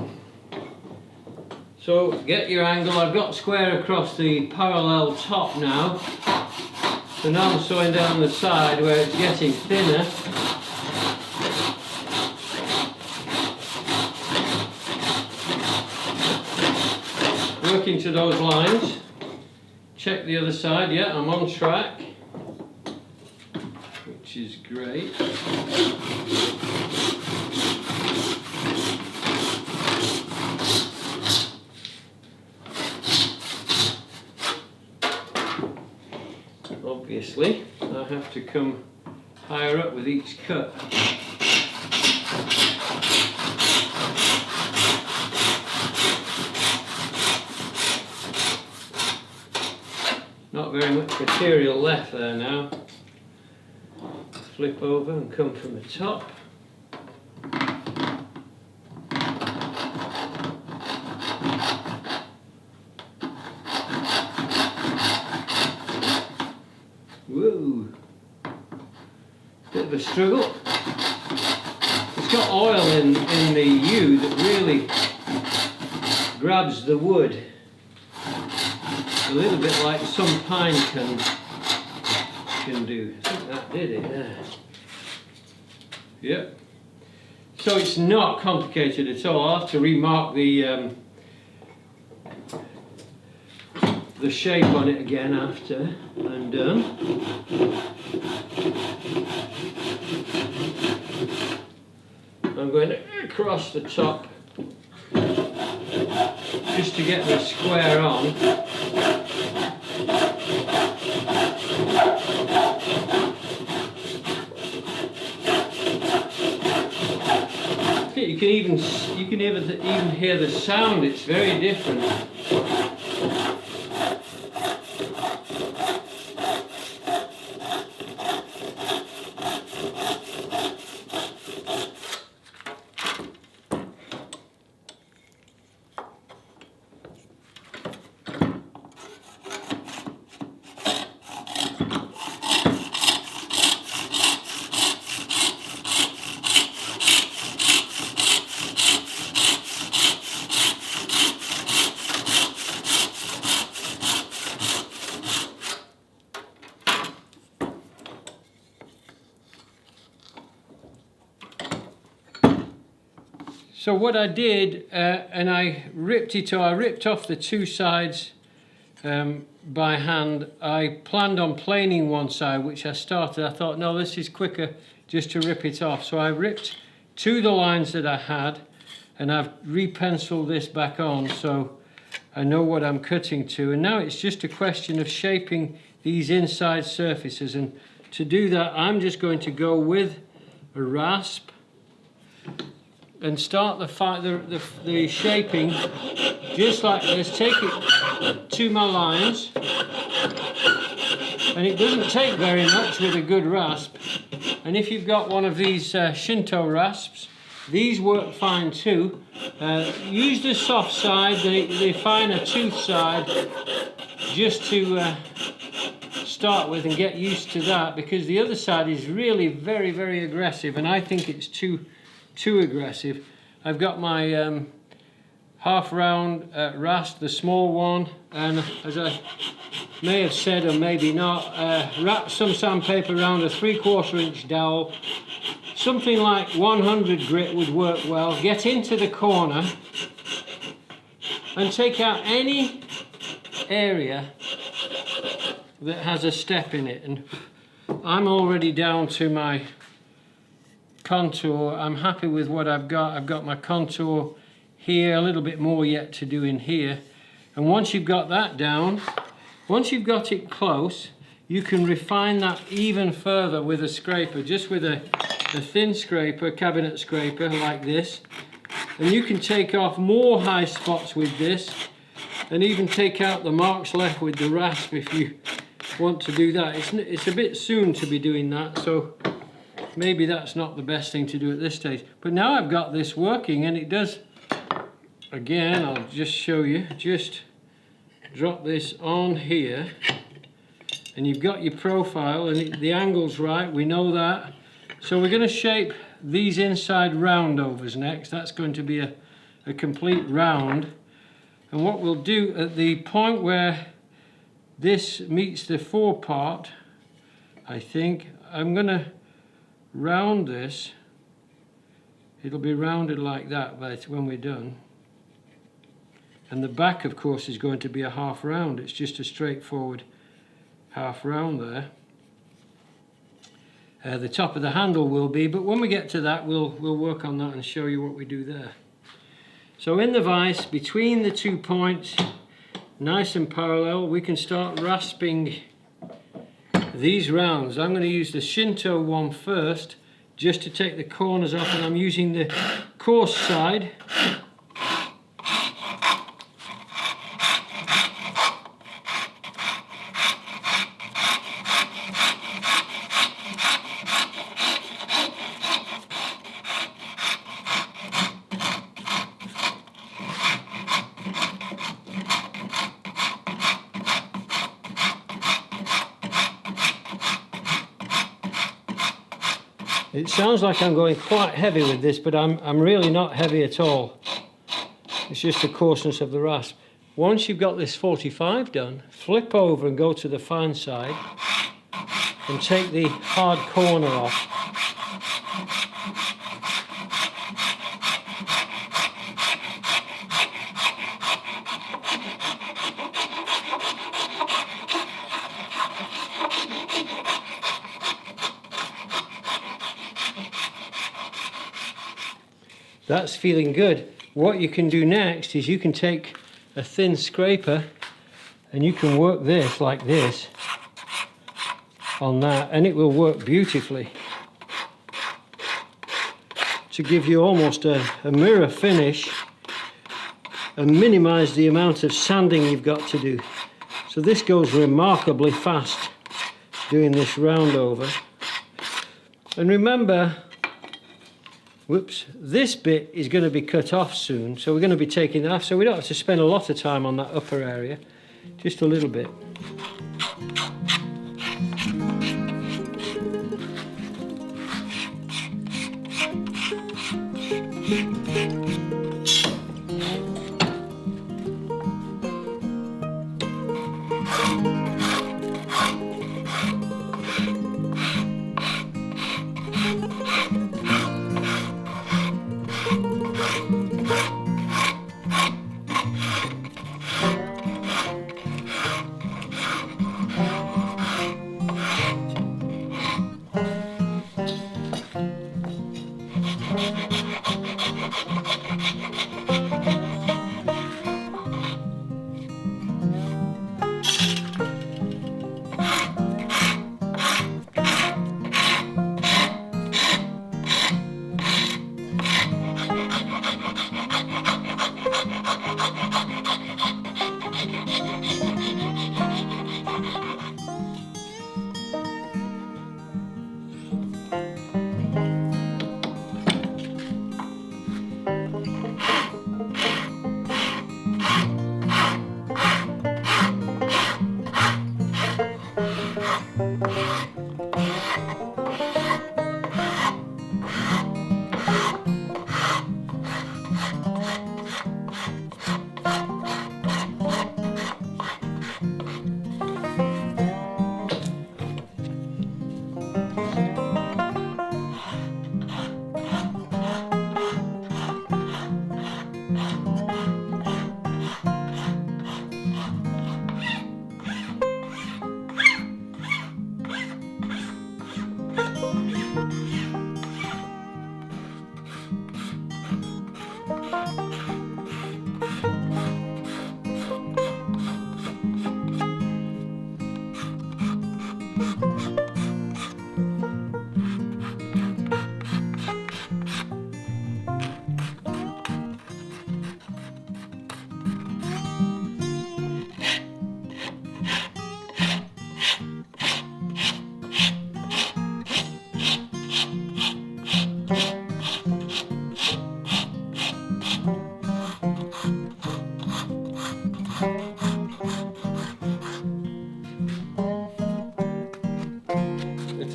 So get your angle. I've got square across the parallel top now. So now I'm sewing down the side where it's getting thinner. Working to those lines. Check the other side. Yeah, I'm on track, which is great. Obviously, I have to come higher up with each cut. Not very much material left there now. Flip over and come from the top. Whoa. Bit of a struggle. It's got oil in the U that really grabs the wood. A little bit like some pine can do. I think that did it there. Yep. So it's not complicated at all. I'll have to remark the shape on it again after I'm done. I'm going across the top just to get the square on. You can even hear the sound. It's very different. So what I did, and I ripped off the two sides by hand. I planned on planing one side, which I started. I thought, no, this is quicker just to rip it off. So I ripped to the lines that I had, and I've repenciled this back on so I know what I'm cutting to. And now it's just a question of shaping these inside surfaces. And to do that, I'm just going to go with a rasp and start the shaping just like this. Take it to my lines, and it doesn't take very much with a good rasp. And if you've got one of these Shinto rasps, these work fine too. Use the soft side, the finer tooth side, just to start with and get used to that, because the other side is really very, very aggressive, and I think it's too aggressive. I've got my half round rasp, the small one, and as I may have said or maybe not, wrap some sandpaper around a 3/4 inch dowel. Something like 100 grit would work well. Get into the corner and take out any area that has a step in it. And I'm already down to my contour. I'm happy with what I've got. I've got my contour here, a little bit more yet to do in here. And once you've got that down, once you've got it close, you can refine that even further with a scraper, just with a thin scraper, cabinet scraper like this. And you can take off more high spots with this, and even take out the marks left with the rasp if you want to do that. It's a bit soon to be doing that, so maybe that's not the best thing to do at this stage. But now I've got this working, and it does, again, I'll just show you, just drop this on here, and you've got your profile, and the angle's right, we know that. So we're going to shape these inside roundovers next. That's going to be a complete round. And what we'll do at the point where this meets the fore part, I think, I'm going to round this. It'll be rounded like that when we're done. And the back, of course, is going to be a half round. It's just a straightforward half round there. The top of the handle will be, but when we get to that, we'll work on that and show you what we do there. So in the vise, between the 2 points, nice and parallel, we can start rasping these rounds. I'm going to use the Shinto one first, just to take the corners off, and I'm using the coarse side. It sounds like I'm going quite heavy with this, but I'm really not heavy at all. It's just the coarseness of the rasp. Once you've got this 45 done, flip over and go to the fine side and take the hard corner off. That's feeling good. What you can do next is you can take a thin scraper and you can work this like this on that, and it will work beautifully to give you almost a mirror finish and minimize the amount of sanding you've got to do. So this goes remarkably fast doing this round over. And remember, whoops, this bit is going to be cut off soon, so we're going to be taking that off, so we don't have to spend a lot of time on that upper area, just a little bit.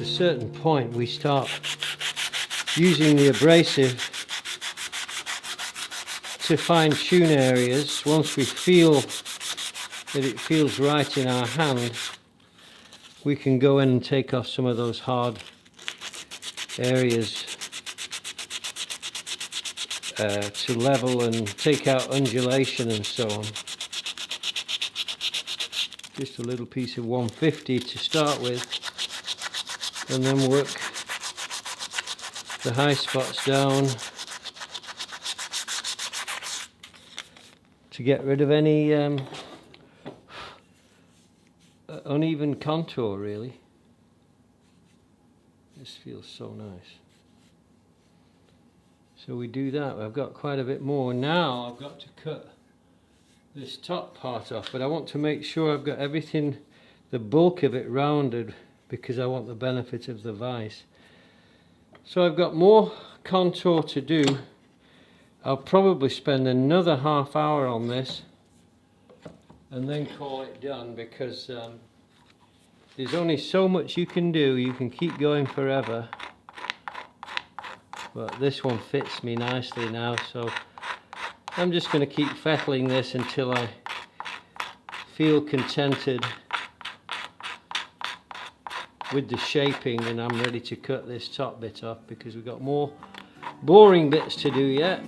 Certain point we start using the abrasive to fine tune areas. Once we feel that it feels right in our hand, we can go in and take off some of those hard areas to level and take out undulation and so on. Just a little piece of 150 to start with, and then work the high spots down to get rid of any uneven contour, really. This feels so nice. So we do that. I've got quite a bit more. Now I've got to cut this top part off, but I want to make sure I've got everything, the bulk of it rounded, because I want the benefit of the vise. So I've got more contour to do. I'll probably spend another half hour on this and then call it done, because there's only so much you can do. You can keep going forever, but this one fits me nicely now, so I'm just going to keep fettling this until I feel contented with the shaping, and I'm ready to cut this top bit off because we've got more boring bits to do yet.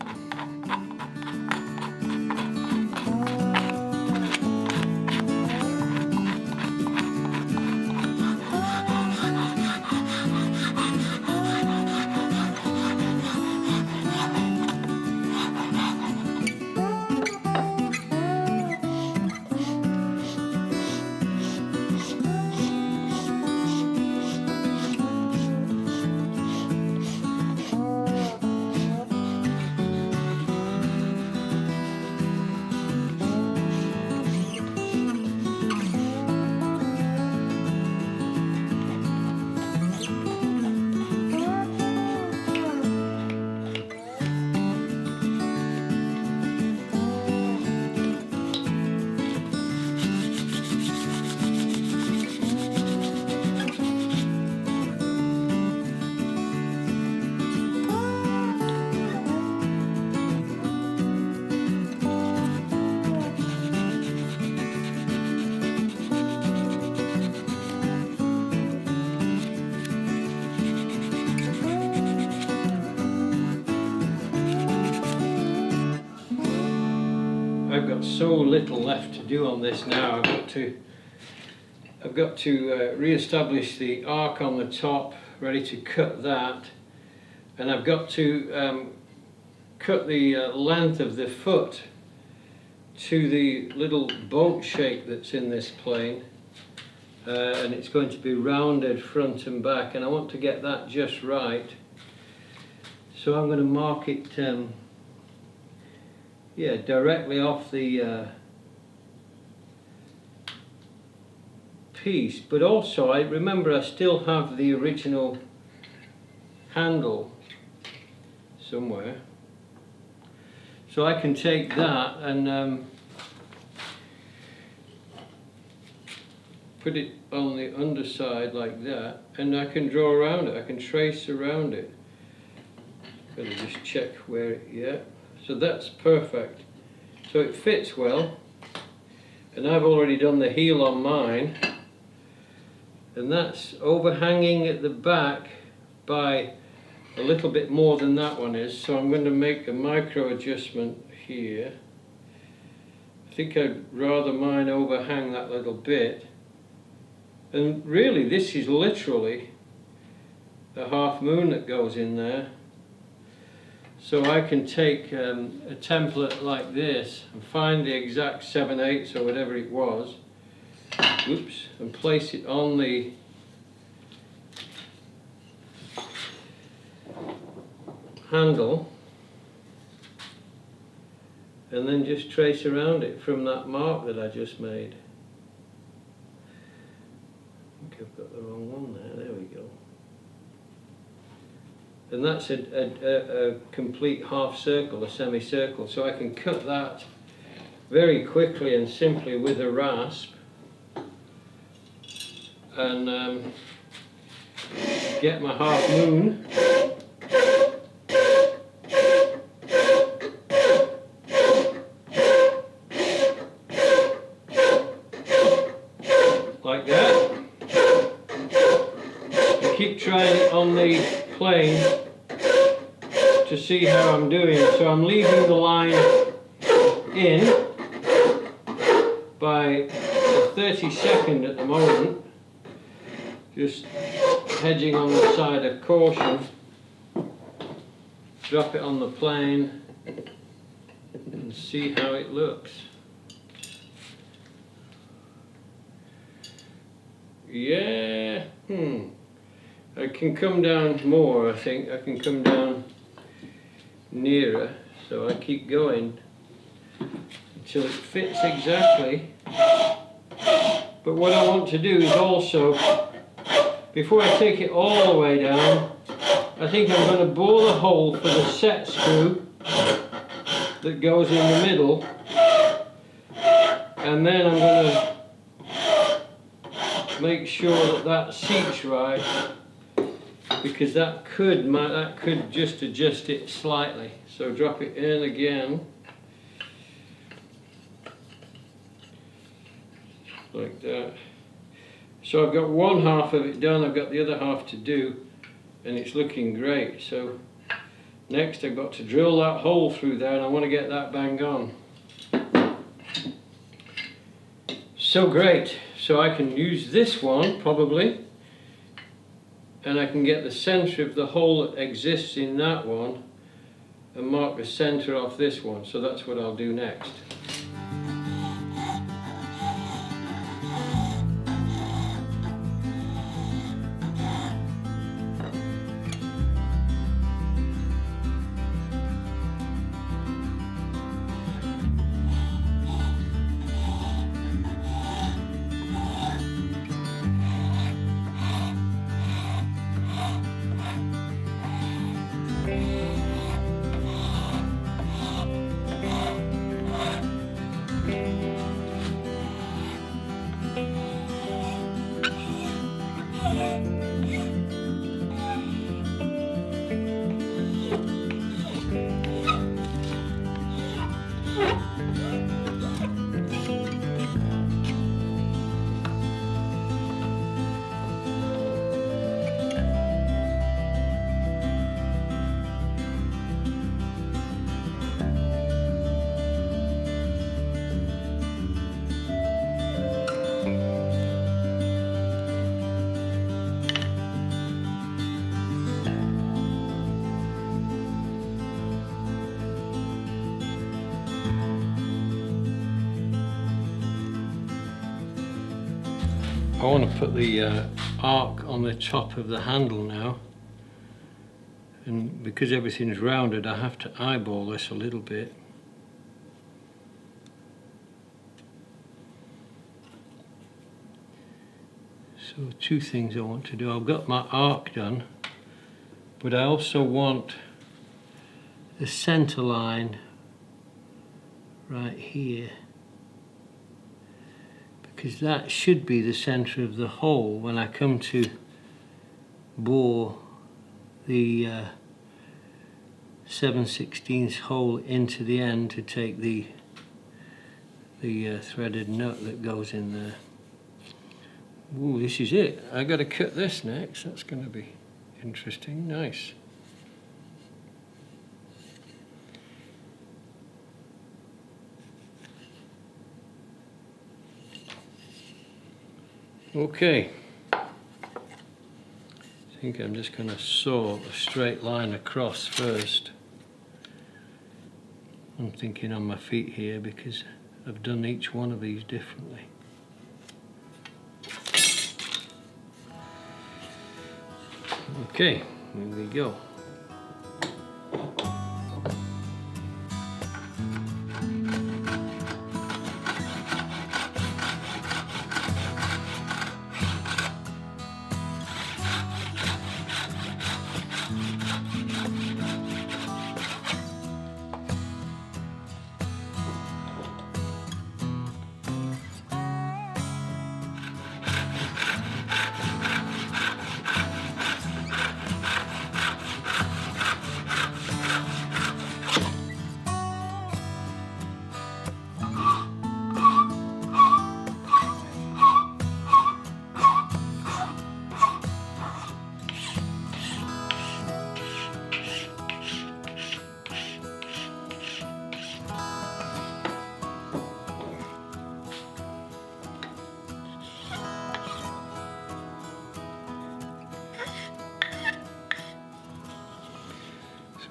I've got so little left to do on this now. I've got to re-establish the arc on the top, ready to cut that, and I've got to cut the length of the foot to the little boat shape that's in this plane, and it's going to be rounded front and back, and I want to get that just right. So I'm going to mark it directly off the piece, but also I remember I still have the original handle somewhere, so I can take that and put it on the underside like that, and I can draw around it, I can trace around it. Better just check where so that's perfect. So it fits well, and I've already done the heel on mine, and that's overhanging at the back by a little bit more than that one is, so I'm going to make a micro adjustment here. I think I'd rather mine overhang that little bit, and really this is literally a half moon that goes in there. So I can take a template like this and find the exact 7/8 or whatever it was, oops, and place it on the handle, and then just trace around it from that mark that I just made. I think I've got the wrong one there, there we go. And that's a complete half circle, a semicircle, so I can cut that very quickly and simply with a rasp and get my half moon. Like that. And keep trying it on the plane to see how I'm doing. So I'm leaving the line in by a 32nd at the moment, just hedging on the side of caution. Drop it on the plane and see how it looks. Yeah, I can come down more, I think. I can come down nearer, so I keep going until it fits exactly. But what I want to do is also, before I take it all the way down, I think I'm going to bore the hole for the set screw that goes in the middle, and then I'm going to make sure that that seats right, because that could just adjust it slightly. So drop it in again, like that. So I've got one half of it done, I've got the other half to do, and it's looking great. So next I've got to drill that hole through there, and I want to get that bang on. So great, so I can use this one probably, and I can get the centre of the hole that exists in that one and mark the centre off this one. So that's what I'll do next. I want to put the arc on the top of the handle now, and because everything's rounded I have to eyeball this a little bit. So two things I want to do. I've got my arc done, but I also want the centre line right here, because that should be the centre of the hole when I come to bore the 7/16 hole into the end to take the threaded nut that goes in there. Ooh, this is it. I got to cut this next. That's going to be interesting. Nice. Okay, I think I'm just going to saw a straight line across first. I'm thinking on my feet here because I've done each one of these differently. Okay, here we go.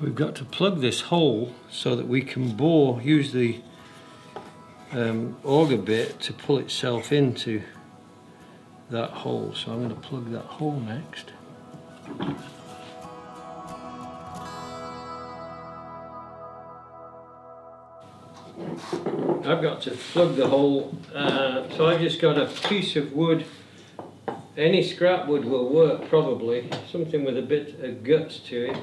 We've got to plug this hole so that we can bore, use the auger bit to pull itself into that hole. So I'm going to plug that hole next. I've got to plug the hole, so I've just got a piece of wood. Any scrap wood will work probably, something with a bit of guts to it.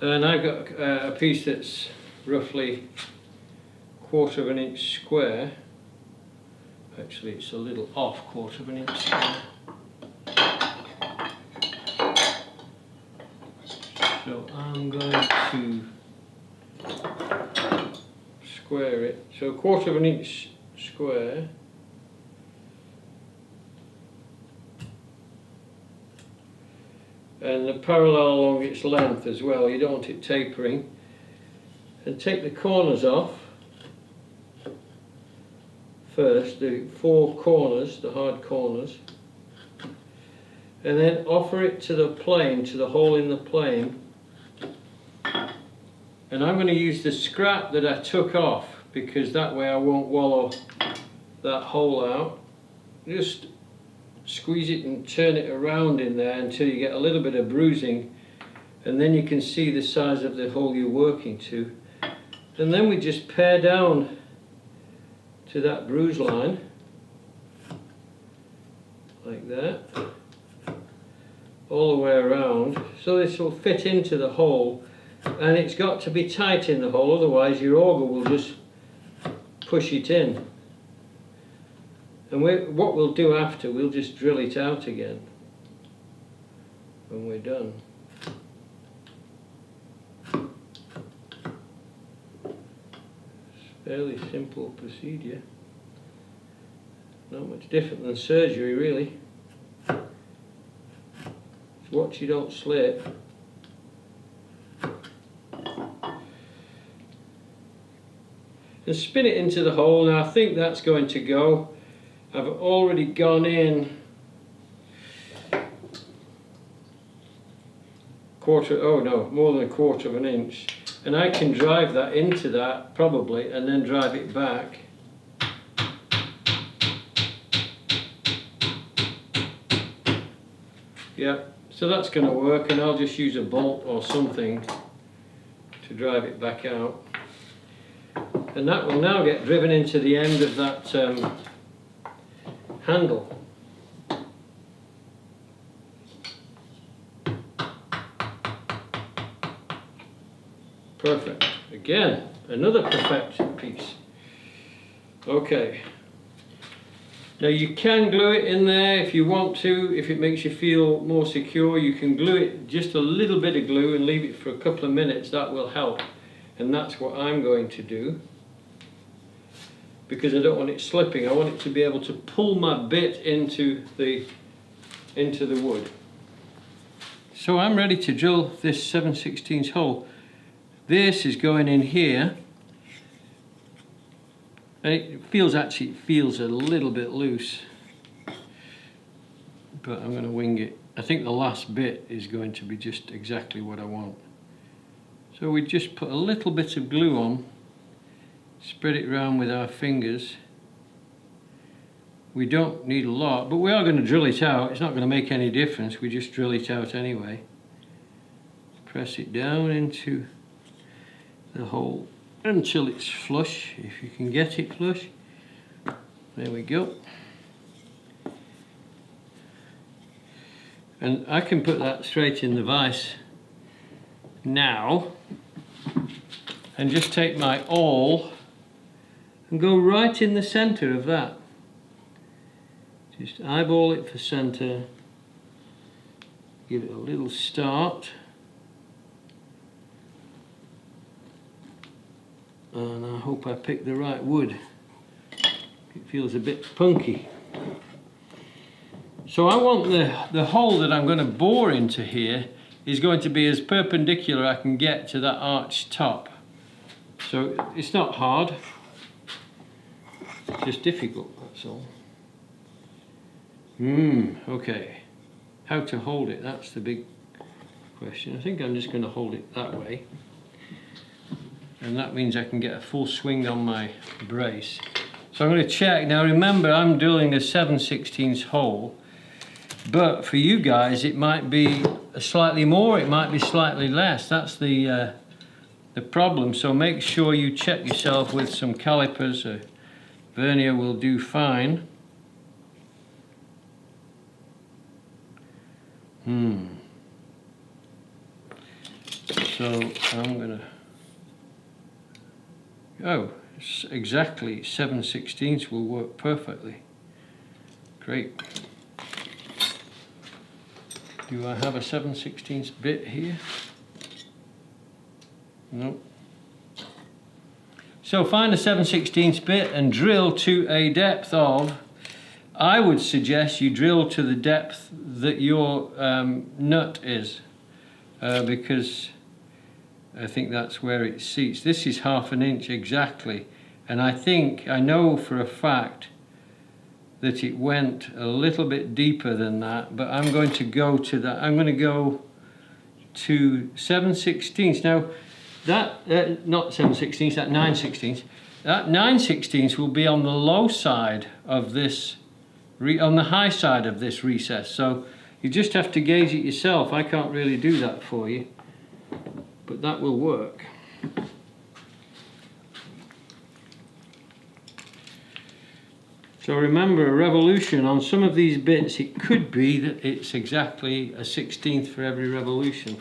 And I've got a piece that's roughly 1/4 of an inch square. Actually, it's a little off 1/4 of an inch square. So I'm going to square it. So 1/4 of an inch square. And the parallel along its length as well. You don't want it tapering. And take the corners off first, the 4 corners, the hard corners. And then offer it to the plane, to the hole in the plane. And I'm going to use the scrap that I took off, because that way I won't wallow that hole out. Just squeeze it and turn it around in there until you get a little bit of bruising, and then you can see the size of the hole you're working to. And then we just pare down to that bruise line, like that, all the way around, so this will fit into the hole. And it's got to be tight in the hole, otherwise your auger will just push it in. And what we'll do after, we'll just drill it out again when we're done. It's a fairly simple procedure. Not much different than surgery, really. Just watch you don't slip. And spin it into the hole. Now I think that's going to go. I've already gone in more than 1/4 of an inch, and I can drive that into that probably, and then drive it back. Yeah, so that's going to work, and I'll just use a bolt or something to drive it back out. And that will now get driven into the end of that handle. Perfect. Again, another perfected piece. Okay. Now you can glue it in there if you want to. If it makes you feel more secure, you can glue it, just a little bit of glue, and leave it for a couple of minutes. That will help. And that's what I'm going to do, because I don't want it slipping. I want it to be able to pull my bit into the wood. So I'm ready to drill this 7/16 hole. This is going in here, and it feels a little bit loose, but I'm going to wing it. I think the last bit is going to be just exactly what I want. So we just put a little bit of glue on, spread it around with our fingers. We don't need a lot, but we are going to drill it out. It's not going to make any difference. We just drill it out anyway. Press it down into the hole until it's flush, if you can get it flush. There we go. And I can put that straight in the vise now, and just take my awl and go right in the center of that. Just eyeball it for center, give it a little start, and I hope I picked the right wood. It feels a bit punky. So I want the hole that I'm going to bore into here is going to be as perpendicular I can get to that arch top. So it's not hard, it's just difficult, that's all. Okay. How to hold it, that's the big question. I think I'm just going to hold it that way. And that means I can get a full swing on my brace. So I'm going to check. Now remember, I'm drilling a 7/16 hole, but for you guys it might be slightly more, it might be slightly less. That's the problem. So make sure you check yourself with some calipers. A vernier will do fine. So I'm going to... exactly 7/16 will work perfectly. Great. Do I have a 7/16 bit here? No. So find a 7/16 bit and drill to a depth of, I would suggest you drill to the depth that your nut is, because I think that's where it seats. This is 1/2 inch exactly, and I know for a fact that it went a little bit deeper than that, but I'm going to go to that. I'm going to go to 7/16. Now that not 7/16, that 9/16. That 9/16 will be on the low side of this, on the high side of this recess. So you just have to gauge it yourself. I can't really do that for you, but that will work. So remember, a revolution on some of these bits, it could be that it's exactly a 16th for every revolution.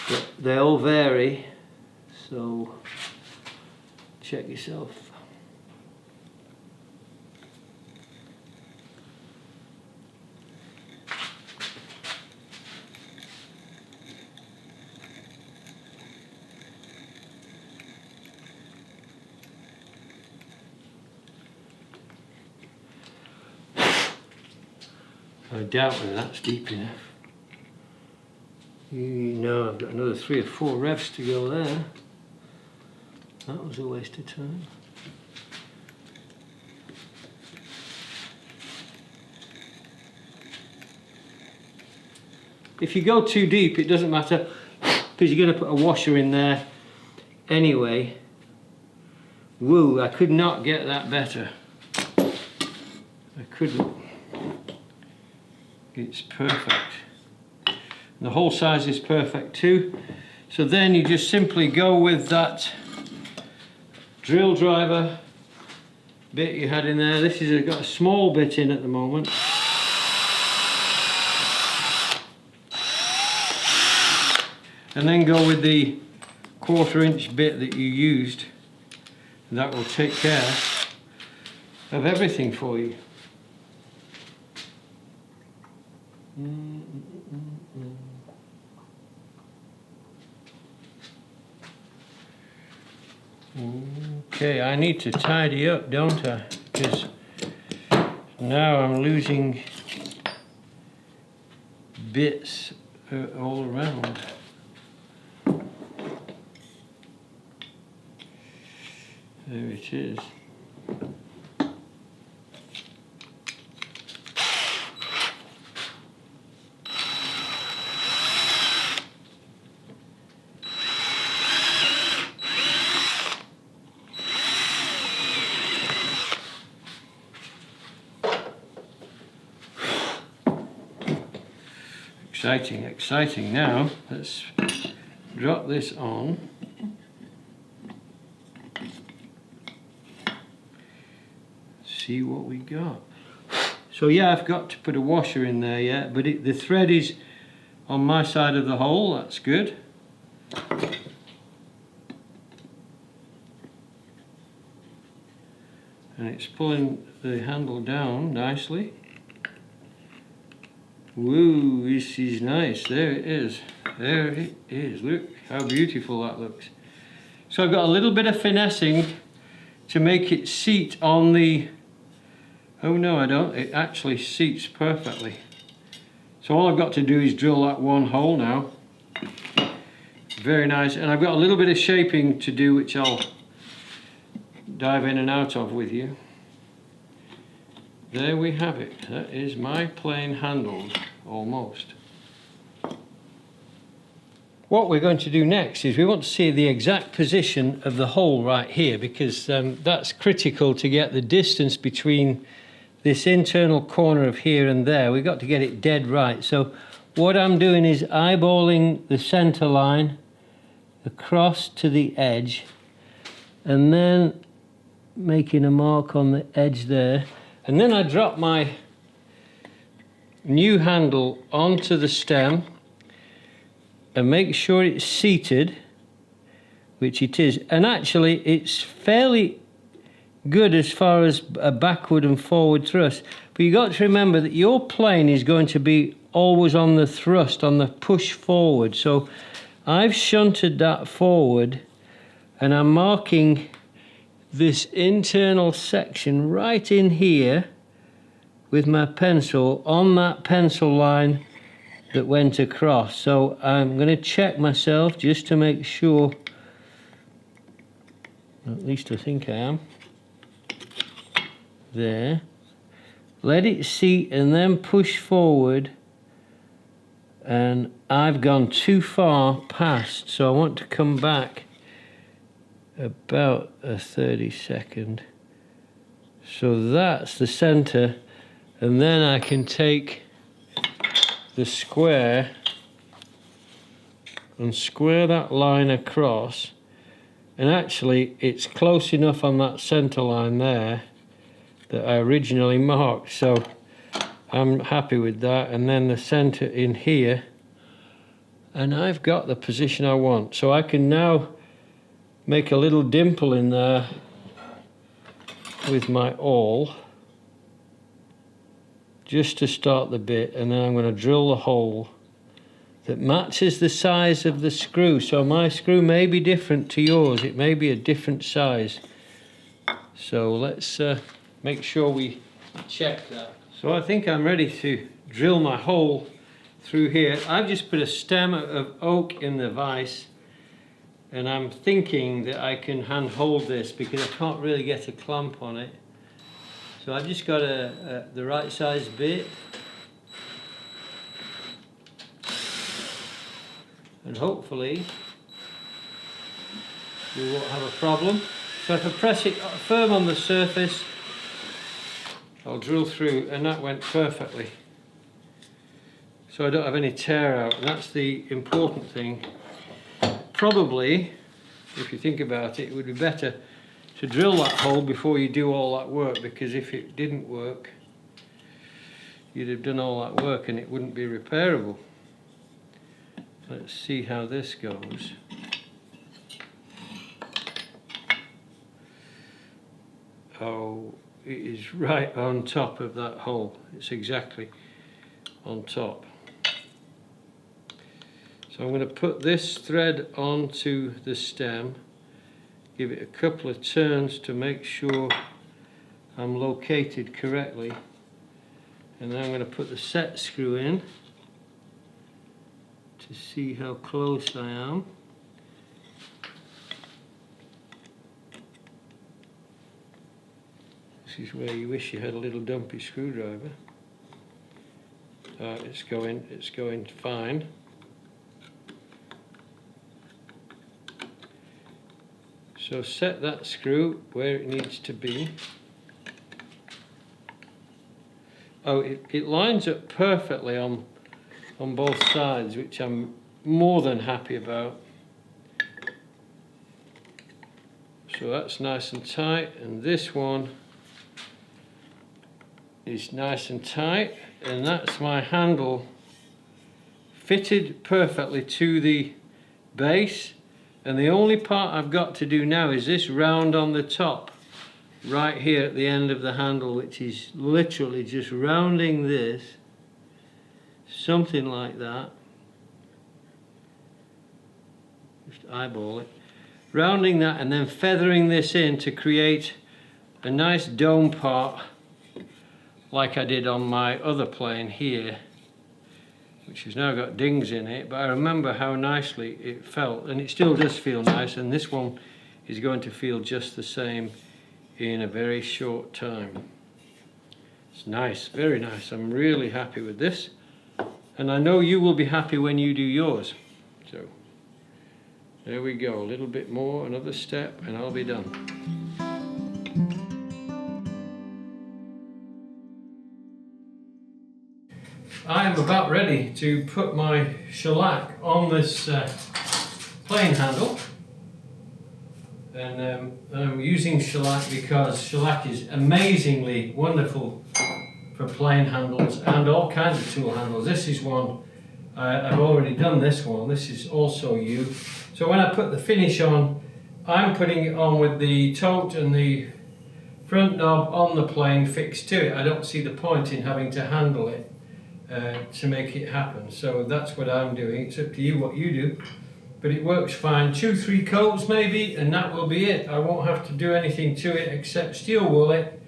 But they all vary, so check yourself. I doubt whether that's deep enough. You know, I've got another 3 or 4 revs to go there. That was a waste of time. If you go too deep, it doesn't matter, because you're going to put a washer in there anyway. Woo, I could not get that better. I couldn't. It's perfect. The hole size is perfect too. So then you just simply go with that drill driver bit you had in there. This has got a small bit in at the moment. And then go with the 1/4 inch bit that you used. And that will take care of everything for you. Okay, I need to tidy up, don't I? Because now I'm losing bits all around. There it is. Exciting, exciting. Now let's drop this on. See what we got. So yeah, I've got to put a washer in there yet, but the thread is on my side of the hole. That's good. And it's pulling the handle down nicely. Woo, this is nice. There it is. There it is. Look how beautiful that looks. So I've got a little bit of finessing to make it seat on the... Oh no, I don't. It actually seats perfectly. So all I've got to do is drill that one hole now. Very nice. And I've got a little bit of shaping to do, which I'll dive in and out of with you. There we have it. That is my plane handled, almost. What we're going to do next is we want to see the exact position of the hole right here, because that's critical to get the distance between this internal corner of here and there. We've got to get it dead right. So what I'm doing is eyeballing the center line across to the edge, and then making a mark on the edge there. And then I drop my new handle onto the stem and make sure it's seated, which it is. And actually it's fairly good as far as a backward and forward thrust. But you've got to remember that your plane is going to be always on the thrust, on the push forward. So I've shunted that forward and I'm marking this internal section right in here with my pencil on that pencil line that went across. So I'm going to check myself just to make sure, at least I think I am. There. Let it seat and then push forward, and I've gone too far past, so I want to come back about a 30-second. So that's the center, and then I can take the square and square that line across, and actually it's close enough on that center line there that I originally marked, so I'm happy with that. And then the center in here, and I've got the position I want, so I can now make a little dimple in there with my awl just to start the bit, and then I'm going to drill the hole that matches the size of the screw. So my screw may be different to yours, it may be a different size, so let's make sure we check that. So I think I'm ready to drill my hole through here. I've just put a stem of oak in the vise, and I'm thinking that I can hand hold this because I can't really get a clamp on it. So I've just got the right size bit, and hopefully we won't have a problem. So if I press it firm on the surface, I'll drill through, and that went perfectly. So I don't have any tear out, and that's the important thing. Probably, if you think about it, it would be better to drill that hole before you do all that work, because if it didn't work, you'd have done all that work and it wouldn't be repairable. Let's see how this goes. Oh, it is right on top of that hole. It's exactly on top. So I'm going to put this thread onto the stem, give it a couple of turns to make sure I'm located correctly, and then I'm going to put the set screw in to see how close I am. This is where you wish you had a little dumpy screwdriver. It's going fine. So set that screw where it needs to be. Oh, it lines up perfectly on both sides, which I'm more than happy about. So that's nice and tight, and this one is nice and tight, and that's my handle fitted perfectly to the base. And the only part I've got to do now is this round on the top, right here at the end of the handle, which is literally just rounding this, something like that. Just eyeball it. Rounding that and then feathering this in to create a nice dome part like I did on my other plane here, which has now got dings in it, but I remember how nicely it felt, and it still does feel nice, and this one is going to feel just the same in a very short time. It's nice, very nice. I'm really happy with this, and I know you will be happy when you do yours. So there we go, a little bit more, another step, and I'll be done. I am about ready to put my shellac on this plane handle, and I'm using shellac because shellac is amazingly wonderful for plane handles and all kinds of tool handles. This is one, I've already done this one, this is also U. So when I put the finish on, I'm putting it on with the tote and the front knob on the plane fixed to it. I don't see the point in having to handle it to make it happen. So that's what I'm doing. It's up to you what you do. but it works fine. 2-3 coats maybe, and that will be it. I won't have to do anything to it except steel wool it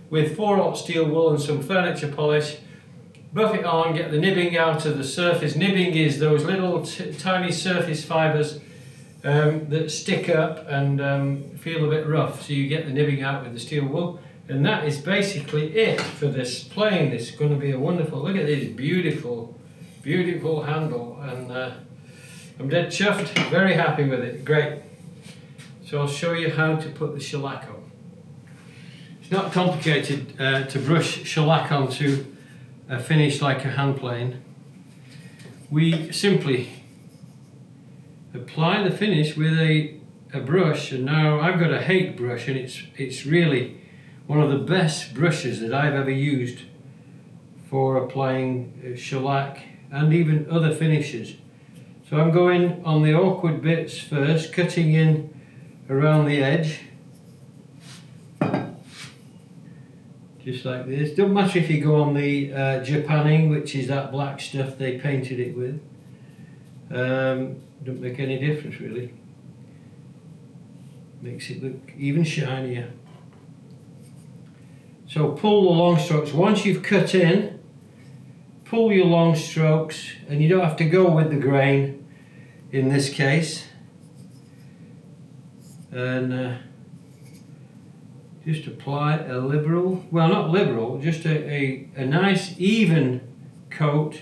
with 4/0 steel wool and some furniture polish. Buff it on, get the nibbing out of the surface. Nibbing is those little tiny surface fibres that stick up and feel a bit rough, so you get the nibbing out with the steel wool. And that is basically it for this plane. It's going to be a wonderful, look at this beautiful, beautiful handle, and I'm dead chuffed, very happy with it, great. So I'll show you how to put the shellac on. It's not complicated to brush shellac onto a finish like a hand plane. We simply apply the finish with a brush, and now I've got a Hake brush, and it's really one of the best brushes that I've ever used for applying shellac and even other finishes. So I'm going on the awkward bits first, cutting in around the edge, just like this. Don't matter if you go on the Japanning, which is that black stuff they painted it with. Don't make any difference really. Makes it look even shinier. So pull the long strokes. Once you've cut in, pull your long strokes, and you don't have to go with the grain in this case. And just apply a liberal, well not liberal, just a nice even coat,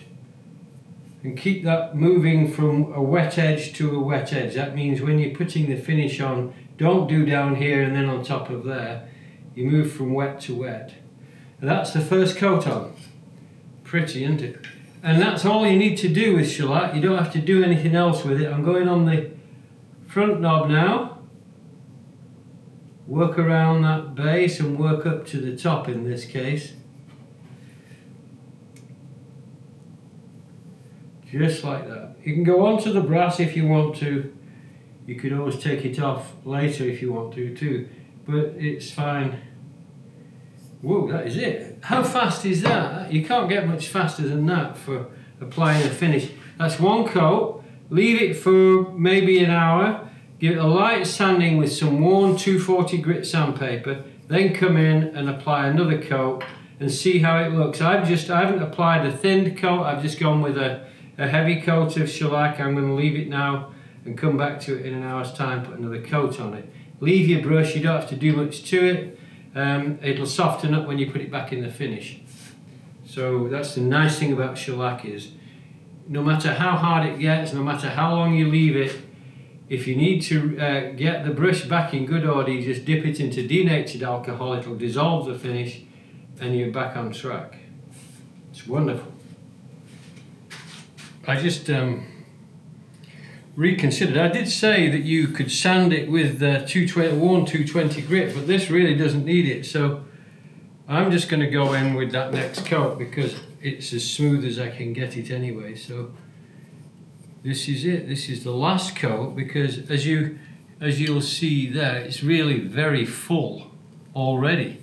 and keep that moving from a wet edge to a wet edge. That means when you're putting the finish on, don't do down here and then on top of there. You move from wet to wet. And that's the first coat on. Pretty, isn't it? And that's all you need to do with shellac. You don't have to do anything else with it. I'm going on the front knob now. Work around that base and work up to the top in this case. Just like that. You can go on to the brass if you want to. You could always take it off later if you want to too, but it's fine. Whoa, that is it. How fast is that? You can't get much faster than that for applying a finish. That's one coat. Leave it for maybe an hour. Give it a light sanding with some worn 240 grit sandpaper. Then come in and apply another coat and see how it looks. I haven't applied a thinned coat. I've just gone with a heavy coat of shellac. I'm going to leave it now and come back to it in an hour's time, put another coat on it. Leave your brush, you don't have to do much to it. It'll soften up when you put it back in the finish. So that's the nice thing about shellac, is no matter how hard it gets, no matter how long you leave it, if you need to get the brush back in good order, you just dip it into denatured alcohol, it'll dissolve the finish and you're back on track. It's wonderful. I just reconsidered. I did say that you could sand it with worn 220 grit, but this really doesn't need it, so I'm just going to go in with that next coat because it's as smooth as I can get it anyway. So this is it. This is the last coat, because as you'll see there, it's really very full already.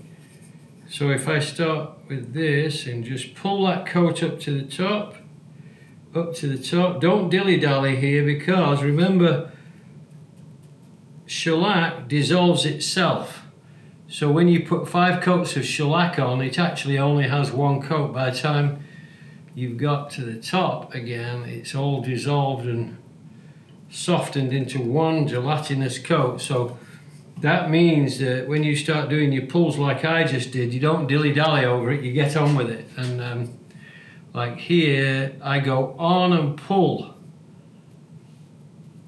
So if I start with this and just pull that coat up to the top, don't dilly-dally here, because remember, shellac dissolves itself. So when you put 5 coats of shellac on, it actually only has 1 coat. By the time you've got to the top again, it's all dissolved and softened into one gelatinous coat. So that means that when you start doing your pulls like I just did, you don't dilly-dally over it, you get on with it. And like here, I go on and pull.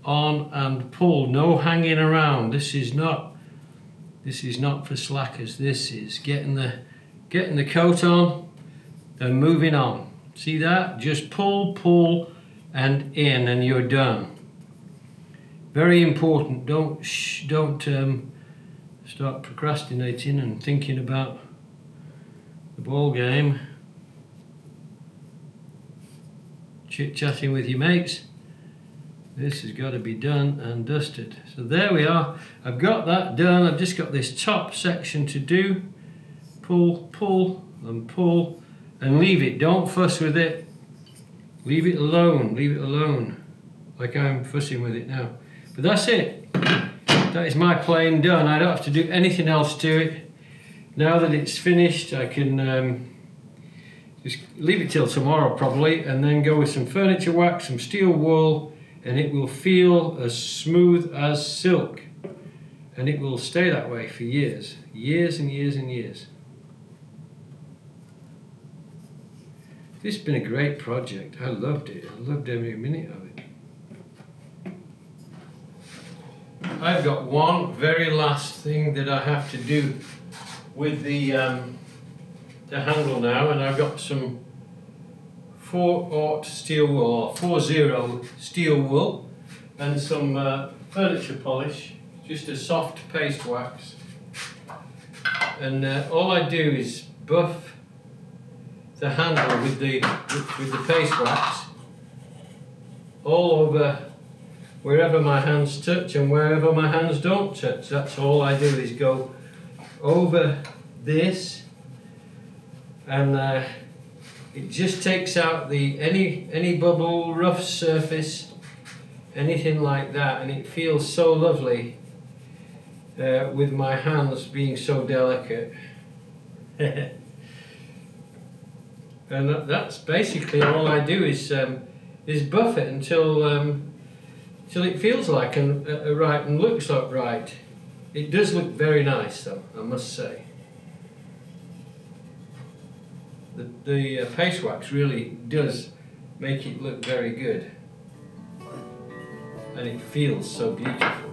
On and pull, no hanging around. This is not for slackers. This is getting the coat on and moving on. See that? Just pull, and in, and you're done. Very important. Don't start procrastinating and thinking about the ball game. Chit-chatting with your mates. This has got to be done and dusted. So there we are. I've got that done. I've just got this top section to do. Pull, and leave it. Don't fuss with it. Leave it alone. like I'm fussing with it now. But that's it. That is my plane done. I don't have to do anything else to it. Now that it's finished, I can just leave it till tomorrow probably, and then go with some furniture wax, some steel wool, and it will feel as smooth as silk. And it will stay that way for years. Years and years and years. This has been a great project. I loved it. I loved every minute of it. I've got one very last thing that I have to do with the handle now, and I've got some 4/0 steel wool, or 4/0 steel wool, and some furniture polish, just a soft paste wax. And all I do is buff the handle with the paste wax all over wherever my hands touch and wherever my hands don't touch. That's all I do, is go over this, and it just takes out any bubble, rough surface, anything like that, and it feels so lovely with my hands being so delicate. And that's basically all I do, is buff it until it feels like right and looks like right. It does look very nice though, I must say. The paste wax really does make it look very good, and it feels so beautiful.